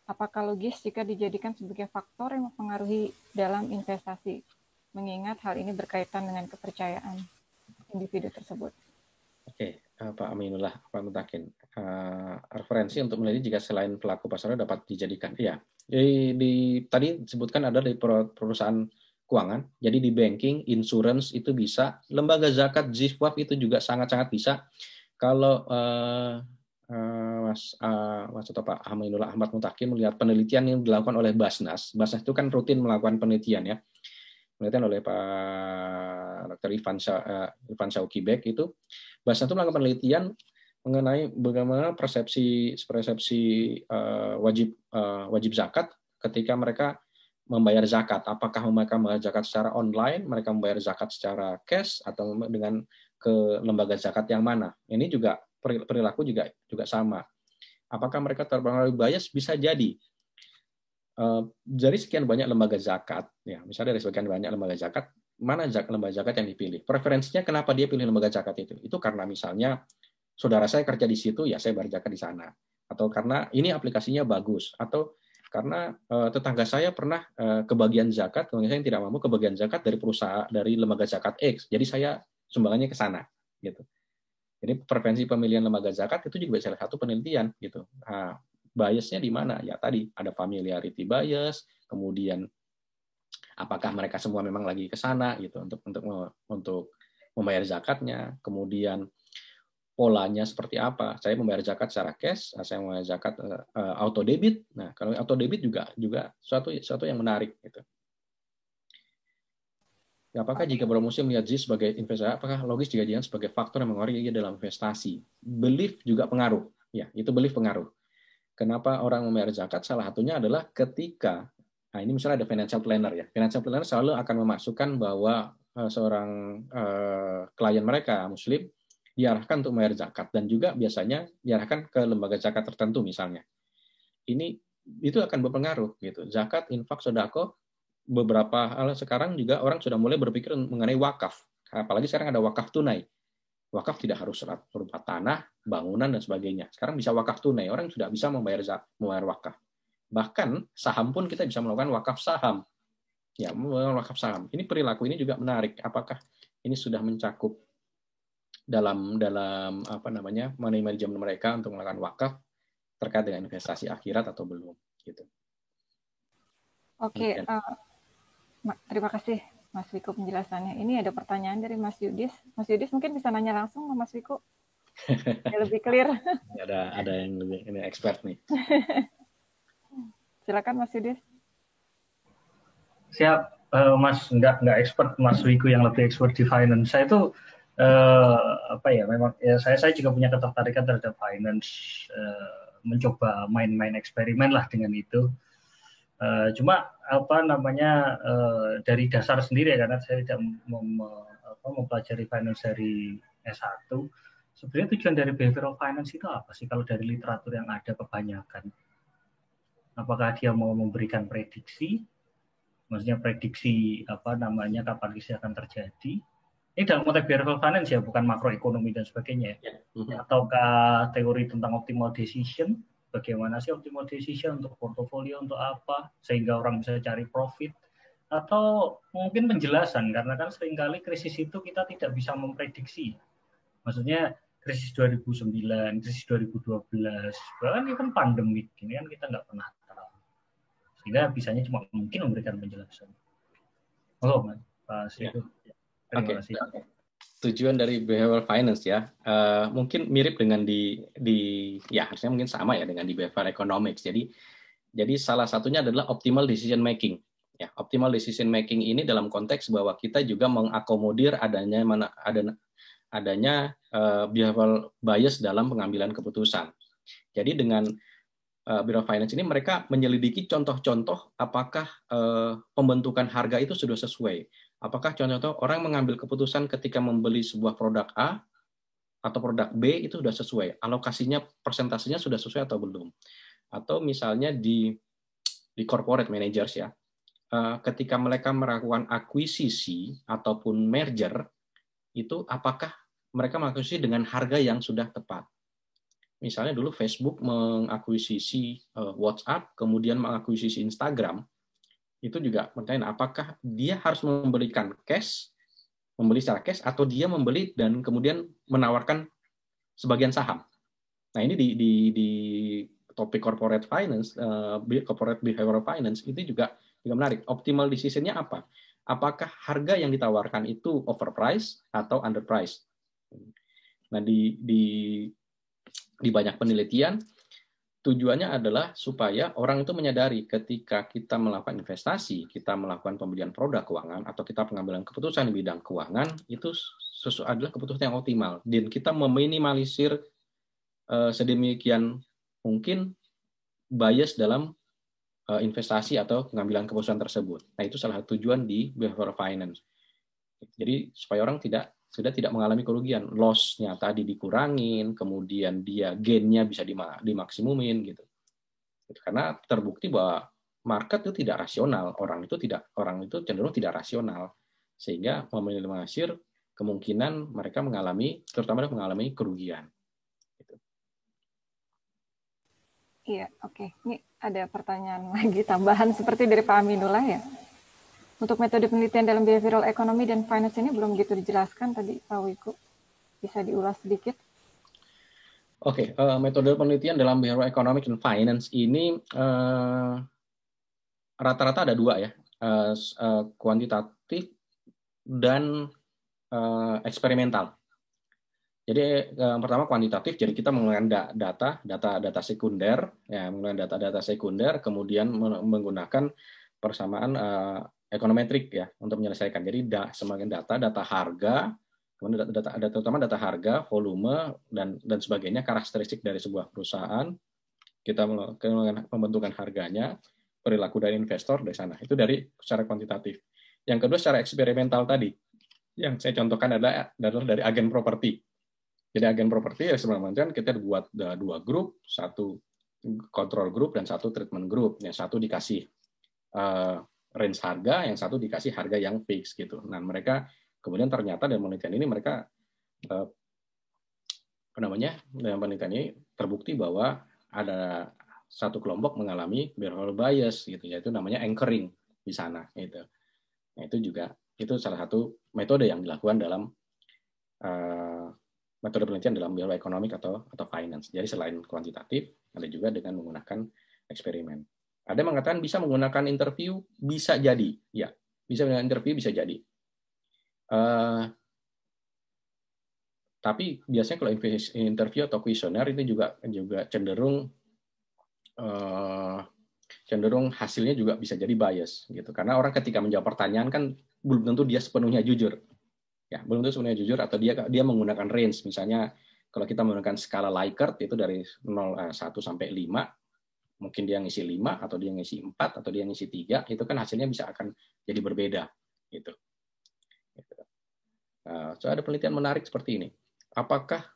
apakah logis jika dijadikan sebagai faktor yang mempengaruhi dalam investasi? Mengingat hal ini berkaitan dengan kepercayaan individu tersebut. Oke, Pak Aminullah, Pak Mutakin. Referensi untuk meneliti jika selain pelaku pasar dapat dijadikan. Iya, tadi disebutkan ada dari perusahaan keuangan, jadi di banking, insurance itu bisa, lembaga zakat, ZIFWAP itu juga sangat-sangat bisa. Kalau Mas atau Pak Aminullah Ahmad Mutakin melihat penelitian yang dilakukan oleh Basnas. Basnas itu kan rutin melakukan penelitian ya. Penelitian oleh Pak Dr. Ivan Saukibek itu. Basnas itu melakukan penelitian mengenai bagaimana persepsi wajib zakat ketika mereka membayar zakat. Apakah mereka membayar zakat secara online, mereka membayar zakat secara cash, atau dengan ke lembaga zakat yang mana? Ini juga perilaku juga sama. Apakah mereka terpengaruh bias? Bisa jadi. Dari sekian banyak lembaga zakat, ya, misalnya dari sekian banyak lembaga zakat, mana lembaga zakat yang dipilih? Preferensinya kenapa dia pilih lembaga zakat itu? Itu karena misalnya saudara saya kerja di situ, ya saya bayar zakat di sana. Atau karena ini aplikasinya bagus. Atau karena tetangga saya pernah kebagian zakat, kalau saya tidak mampu kebagian zakat dari perusahaan, dari lembaga zakat X. Jadi saya sumbangannya ke sana. Gitu. Jadi preferensi pemilihan lembaga zakat itu juga salah satu penelitian. Gitu. Nah, biasnya di mana? Ya tadi ada familiarity bias, kemudian apakah mereka semua memang lagi ke sana gitu untuk membayar zakatnya, kemudian polanya seperti apa. Saya membayar zakat secara cash, saya membayar zakat auto debit. Nah, kalau auto debit juga suatu yang menarik gitu. Apakah jika promosi melihat ZIS sebagai investasi, apakah logis jika dijadikan sebagai faktor yang mengaruhi dalam investasi? Belief juga pengaruh. Ya, itu belief pengaruh. Kenapa orang membayar zakat? Salah satunya adalah ketika, nah ini misalnya ada financial planner ya. Financial planner selalu akan memasukkan bahwa seorang klien mereka Muslim diarahkan untuk membayar zakat, dan juga biasanya diarahkan ke lembaga zakat tertentu misalnya. Itu akan berpengaruh gitu. Zakat, infak, sedekah, beberapa hal sekarang juga orang sudah mulai berpikir mengenai wakaf. Apalagi sekarang ada wakaf tunai. Wakaf tidak harus berupa tanah, bangunan dan sebagainya. Sekarang bisa wakaf tunai. Orang sudah bisa membayar wakaf. Bahkan saham pun kita bisa melakukan wakaf saham. Ya, wakaf saham. Ini perilaku ini juga menarik. Apakah ini sudah mencakup dalam money management mereka untuk melakukan wakaf terkait dengan investasi akhirat atau belum gitu. Oke, terima kasih Mas Wiku penjelasannya. Ini ada pertanyaan dari Mas Yudis. Mas Yudis mungkin bisa nanya langsung ke Mas Wiku. Ya, lebih clear. Ada yang lebih ini expert nih. Silakan Mas Yudis. Siap, Mas, nggak expert, Mas Wiku yang lebih expert di finance. Saya itu memang ya saya juga punya ketertarikan terhadap finance, mencoba main-main eksperimen lah dengan itu. Cuma dari dasar sendiri ya, karena saya tidak mempelajari finance dari S1. Sebenarnya tujuan dari behavioral finance itu apa sih kalau dari literatur yang ada kebanyakan? Apakah dia mau memberikan prediksi? Maksudnya prediksi kapan krisis akan terjadi? Ini dalam konteks behavioral finance ya, bukan makroekonomi dan sebagainya. Ataukah teori tentang optimal decision? Bagaimana sih optimal decision untuk portofolio, untuk apa? Sehingga orang bisa cari profit. Atau mungkin penjelasan, karena kan seringkali krisis itu kita tidak bisa memprediksi. Maksudnya krisis 2009, krisis 2012, bahkan ini kan pandemik, ini kan kita nggak pernah tahu. Sehingga bisanya cuma mungkin memberikan penjelasan. Pak Siku. Terima kasih. Tujuan dari behavioral finance ya, mungkin mirip dengan harusnya mungkin sama ya dengan di behavioral economics. Jadi salah satunya adalah optimal decision making. Ya, optimal decision making ini dalam konteks bahwa kita juga mengakomodir adanya behavioral bias dalam pengambilan keputusan. Jadi dengan behavioral finance ini mereka menyelidiki contoh-contoh apakah pembentukan harga itu sudah sesuai. Apakah contoh-contoh orang mengambil keputusan ketika membeli sebuah produk A atau produk B itu sudah sesuai, alokasinya, persentasenya sudah sesuai atau belum. Atau misalnya di corporate managers ya, ketika mereka melakukan akuisisi ataupun merger, itu apakah mereka mengakuisisi dengan harga yang sudah tepat. Misalnya dulu Facebook mengakuisisi WhatsApp, kemudian mengakuisisi Instagram, itu juga pertanyaan apakah dia harus membeli secara cash atau dia membeli dan kemudian menawarkan sebagian saham. Nah ini di topik corporate finance, corporate behavioral finance itu juga menarik. Optimal decision-nya apa? Apakah harga yang ditawarkan itu overpriced atau underpriced? Nah di di banyak penelitian tujuannya adalah supaya orang itu menyadari ketika kita melakukan investasi, kita melakukan pembelian produk keuangan, atau kita pengambilan keputusan di bidang keuangan, itu adalah keputusan yang optimal. Dan kita meminimalisir sedemikian mungkin bias dalam investasi atau pengambilan keputusan tersebut. Nah, itu salah satu tujuan di behavioral finance. Jadi supaya orang sudah tidak mengalami kerugian, loss-nya tadi dikurangin, kemudian dia gain-nya bisa dimaksimumin gitu. Karena terbukti bahwa market itu tidak rasional, orang itu cenderung tidak rasional, sehingga meminimalisir kemungkinan mereka terutama mengalami kerugian. Gitu. Iya, oke. Ini ada pertanyaan lagi tambahan seperti dari Pak Aminullah ya. Untuk metode penelitian dalam behavioral economy dan finance ini belum begitu dijelaskan tadi Pak Wiku. Bisa diulas sedikit? Oke, metode penelitian dalam behavioral economic dan finance ini rata-rata ada dua ya, kuantitatif dan eksperimental. Jadi yang pertama kuantitatif, jadi kita menggunakan data sekunder, ya, menggunakan data sekunder, kemudian menggunakan persamaan ekonometrik ya untuk menyelesaikan. Jadi semakin data harga, kemudian terutama data harga, volume dan sebagainya, karakteristik dari sebuah perusahaan, kita melakukan pembentukan harganya, perilaku dari investor dari sana. Itu secara kuantitatif. Yang kedua secara eksperimental tadi, yang saya contohkan adalah dari agen properti. Jadi agen properti ya sebenarnya kita buat dua grup, satu control group dan satu treatment group. Yang satu dikasih range harga, yang satu dikasih harga yang fix gitu. Nah, mereka kemudian ternyata dalam penelitian ini mereka dalam penelitian ini terbukti bahwa ada satu kelompok mengalami behavioral bias gitu, yaitu namanya anchoring di sana gitu. Nah, itu salah satu metode yang dilakukan dalam metode penelitian dalam behavioral economic atau finance. Jadi selain kuantitatif, ada juga dengan menggunakan eksperimen. Ada yang mengatakan bisa menggunakan interview, bisa jadi. Ya, bisa menggunakan interview, bisa jadi. Tapi biasanya kalau interview atau kuesioner itu juga cenderung hasilnya juga bisa jadi bias gitu. Karena orang ketika menjawab pertanyaan kan belum tentu dia sepenuhnya jujur. Ya, belum tentu sepenuhnya jujur, atau dia menggunakan range. Misalnya kalau kita menggunakan skala Likert itu dari 1 sampai 5, mungkin dia ngisi 5 atau dia ngisi 4 atau dia ngisi 3, itu kan hasilnya bisa akan jadi berbeda gitu. So ada penelitian menarik seperti ini. Apakah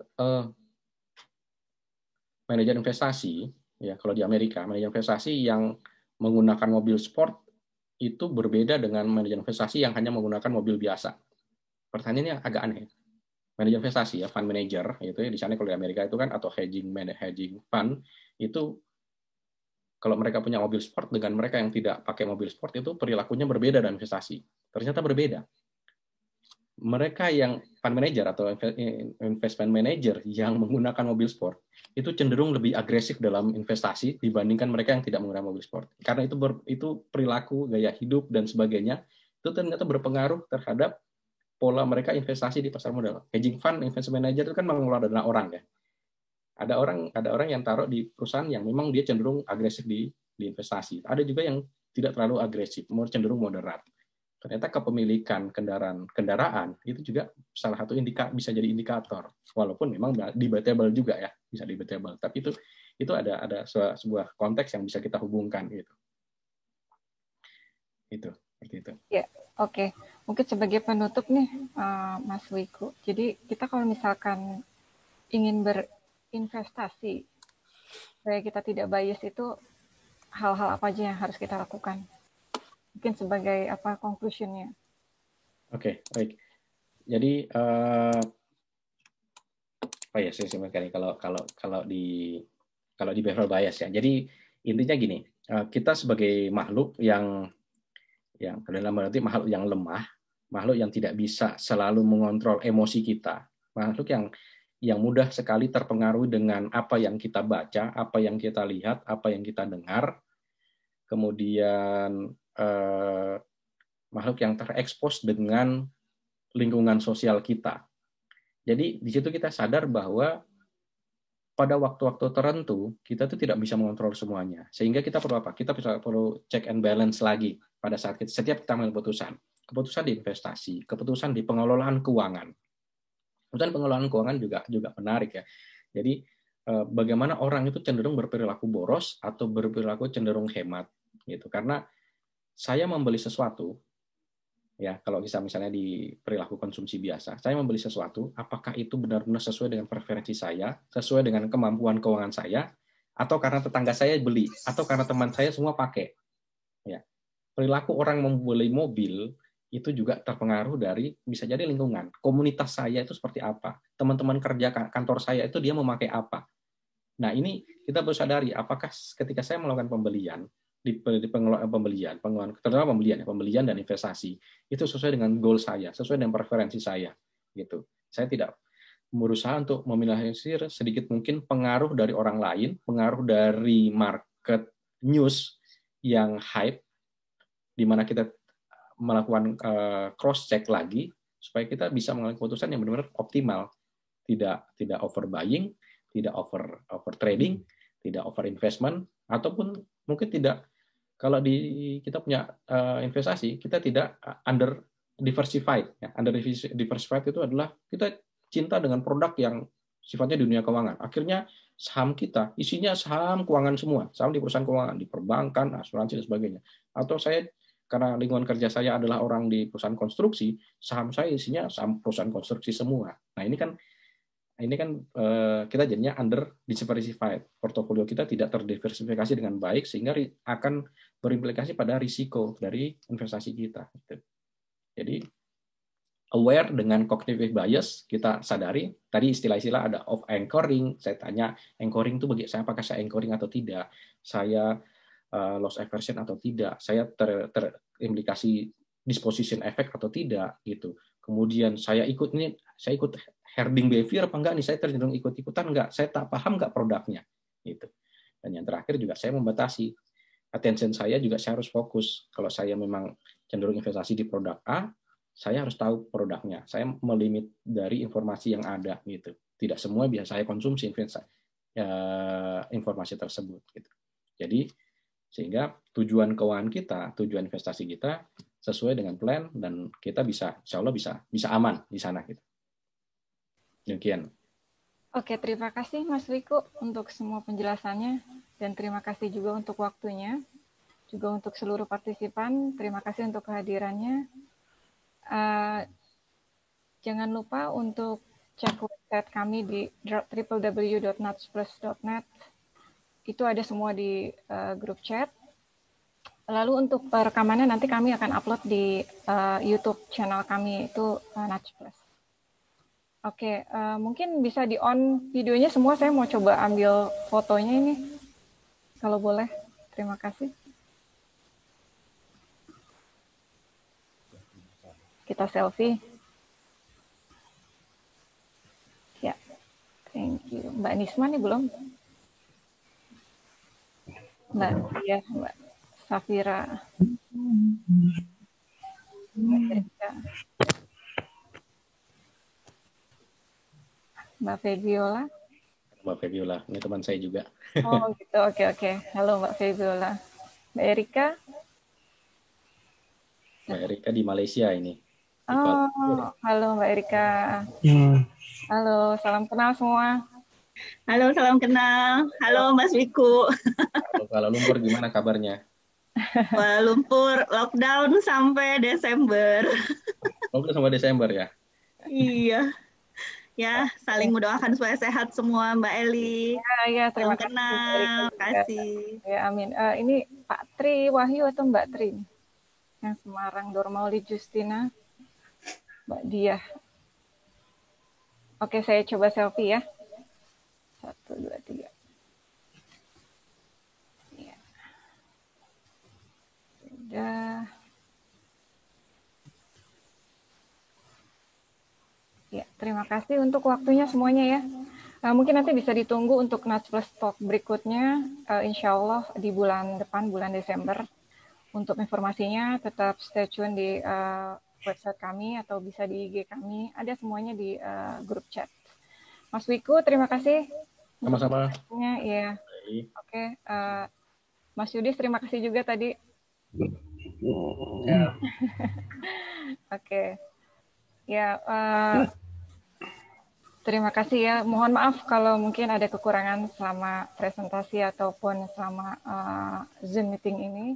manajer investasi, ya kalau di Amerika, manajer investasi yang menggunakan mobil sport itu berbeda dengan manajer investasi yang hanya menggunakan mobil biasa? Pertanyaannya agak aneh. Manajer investasi ya, fund manager itu di sana kalau di Amerika itu kan, atau hedging fund itu, kalau mereka punya mobil sport dengan mereka yang tidak pakai mobil sport itu perilakunya berbeda dalam investasi. Ternyata berbeda. Mereka yang fund manager atau investment manager yang menggunakan mobil sport itu cenderung lebih agresif dalam investasi dibandingkan mereka yang tidak menggunakan mobil sport. Karena itu perilaku, gaya hidup dan sebagainya itu ternyata berpengaruh terhadap pola mereka investasi di pasar modal. Hedging fund, investment manager itu kan mengelola dana orang ya. Ada orang yang taruh di perusahaan yang memang dia cenderung agresif di investasi. Ada juga yang tidak terlalu agresif, cenderung moderat. Ternyata kepemilikan kendaraan itu juga salah satu bisa jadi indikator. Walaupun memang debatable juga ya, bisa debatable. Tapi itu ada sebuah konteks yang bisa kita hubungkan gitu. Itu seperti itu. Ya, oke. Mungkin sebagai penutup nih, Mas Wiku. Jadi kita kalau misalkan ingin berinvestasi supaya kita tidak bias, itu hal-hal apa aja yang harus kita lakukan? Mungkin sebagai conclusion-nya. Oke, baik. Jadi saya sekali kalau di behavioral bias ya. Jadi intinya gini, kita sebagai makhluk yang dalam arti makhluk yang lemah, makhluk yang tidak bisa selalu mengontrol emosi kita, makhluk yang mudah sekali terpengaruh dengan apa yang kita baca, apa yang kita lihat, apa yang kita dengar, kemudian makhluk yang terekspos dengan lingkungan sosial kita. Jadi di situ kita sadar bahwa pada waktu-waktu tertentu kita tuh tidak bisa mengontrol semuanya. Sehingga kita perlu apa? Kita perlu check and balance lagi pada saat setiap kita mengambil keputusan. Keputusan di investasi, keputusan di pengelolaan keuangan. Keputusan pengelolaan keuangan juga menarik ya. Jadi bagaimana orang itu cenderung berperilaku boros atau berperilaku cenderung hemat gitu. Karena saya membeli sesuatu, ya kalau misalnya di perilaku konsumsi biasa, saya membeli sesuatu, apakah itu benar-benar sesuai dengan preferensi saya, sesuai dengan kemampuan keuangan saya, atau karena tetangga saya beli, atau karena teman saya semua pakai. Ya, perilaku orang membeli mobil itu juga terpengaruh dari bisa jadi lingkungan, komunitas saya itu seperti apa, teman-teman kerja kantor saya itu dia memakai apa. Nah ini kita perlu sadari, apakah ketika saya melakukan pembelian di pengelolaan terutama pembelian dan investasi itu sesuai dengan goal saya, sesuai dengan preferensi saya, gitu. Saya tidak berusaha untuk meminimalisir sedikit mungkin pengaruh dari orang lain, pengaruh dari market news yang hype, di mana kita melakukan cross check lagi supaya kita bisa mengambil keputusan yang benar-benar optimal, tidak overbuying, tidak over trading, tidak over investment, ataupun mungkin tidak. Kalau kita punya investasi, kita tidak under diversified. Ya. Under diversified itu adalah kita cinta dengan produk yang sifatnya di dunia keuangan. Akhirnya saham kita isinya saham keuangan semua, saham di perusahaan keuangan, di perbankan, asuransi dan sebagainya. Atau saya karena lingkungan kerja saya adalah orang di perusahaan konstruksi, saham saya isinya saham perusahaan konstruksi semua. Nah ini kan kita jadinya under diversified. Portofolio kita tidak terdiversifikasi dengan baik sehingga akan berimplikasi pada risiko dari investasi kita. Jadi aware dengan cognitive bias, kita sadari tadi istilah-istilah ada of anchoring. Saya tanya anchoring itu bagi saya, apakah saya anchoring atau tidak? Saya loss aversion atau tidak? Saya terimplikasi disposition effect atau tidak gitu. Kemudian saya ikut herding behavior apa enggak nih, saya cenderung ikut-ikutan enggak, saya tak paham enggak produknya gitu. Dan yang terakhir juga saya membatasi attention saya, juga saya harus fokus. Kalau saya memang cenderung investasi di produk A, saya harus tahu produknya. Saya melimit dari informasi yang ada gitu. Tidak semua bisa saya konsumsi informasi tersebut gitu. Jadi sehingga tujuan keuangan kita, tujuan investasi kita sesuai dengan plan dan kita bisa insya Allah bisa aman di sana gitu. Demikian. Oke, terima kasih Mas Riko untuk semua penjelasannya dan terima kasih juga untuk waktunya, juga untuk seluruh partisipan. Terima kasih untuk kehadirannya. Jangan lupa untuk cek website kami di www.nutsplus.net. Itu ada semua di grup chat. Lalu untuk rekamannya nanti kami akan upload di YouTube channel kami itu Nuts Plus. Oke, mungkin bisa di on videonya semua. Saya mau coba ambil fotonya ini, kalau boleh. Terima kasih. Kita selfie. Ya, thank you. Mbak Nisma nih belum? Mbak Safira. Mbak Febiola. Mbak Febiola, ini teman saya juga. Oh gitu, oke. Halo Mbak Febiola. Mbak Erika. Mbak Erika di Malaysia ini. Oh, halo Mbak Erika. Halo, salam kenal semua. Halo, salam kenal. Halo Mas Wiku. Halo, Kuala Lumpur gimana kabarnya? Kuala Lumpur lockdown sampai Desember. Lockdown sampai Desember ya? Iya. Ya, saling mendoakan supaya sehat semua, Mbak Eli. Ya, terima kasih. Kenal, kasih. Ya, amin. Ini Pak Tri Wahyu atau Mbak Tri? Yang Semarang, Dormauli Justina. Mbak Diah. Oke, saya coba selfie ya. 1, 2, 3. Ya. Sudah. Ya, terima kasih untuk waktunya semuanya ya. Mungkin nanti bisa ditunggu untuk Nuts Plus Talk berikutnya, insya Allah di bulan depan, bulan Desember. Untuk informasinya tetap stay tune di website kami atau bisa di IG kami. Ada semuanya di grup chat. Mas Wiku, terima kasih Sama-sama. Ya. Baik. Oke, Mas Yudis terima kasih juga tadi. Ya. Oke. Ya, terima kasih ya. Mohon maaf kalau mungkin ada kekurangan selama presentasi ataupun selama Zoom meeting ini.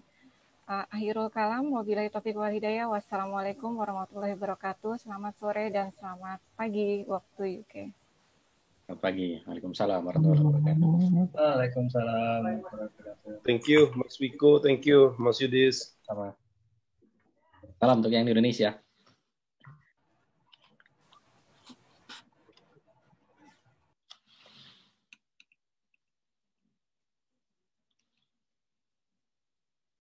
Akhirul kalam, wabillahi taufiq wal hidayah. Wassalamualaikum warahmatullahi wabarakatuh. Selamat sore dan selamat pagi waktu UK. Selamat pagi. Waalaikumsalam warahmatullahi wabarakatuh. Waalaikumsalam warahmatullahi wabarakatuh. Thank you, Mas Wiko. Thank you, Mas Yudis. Sama. Salam untuk yang di Indonesia.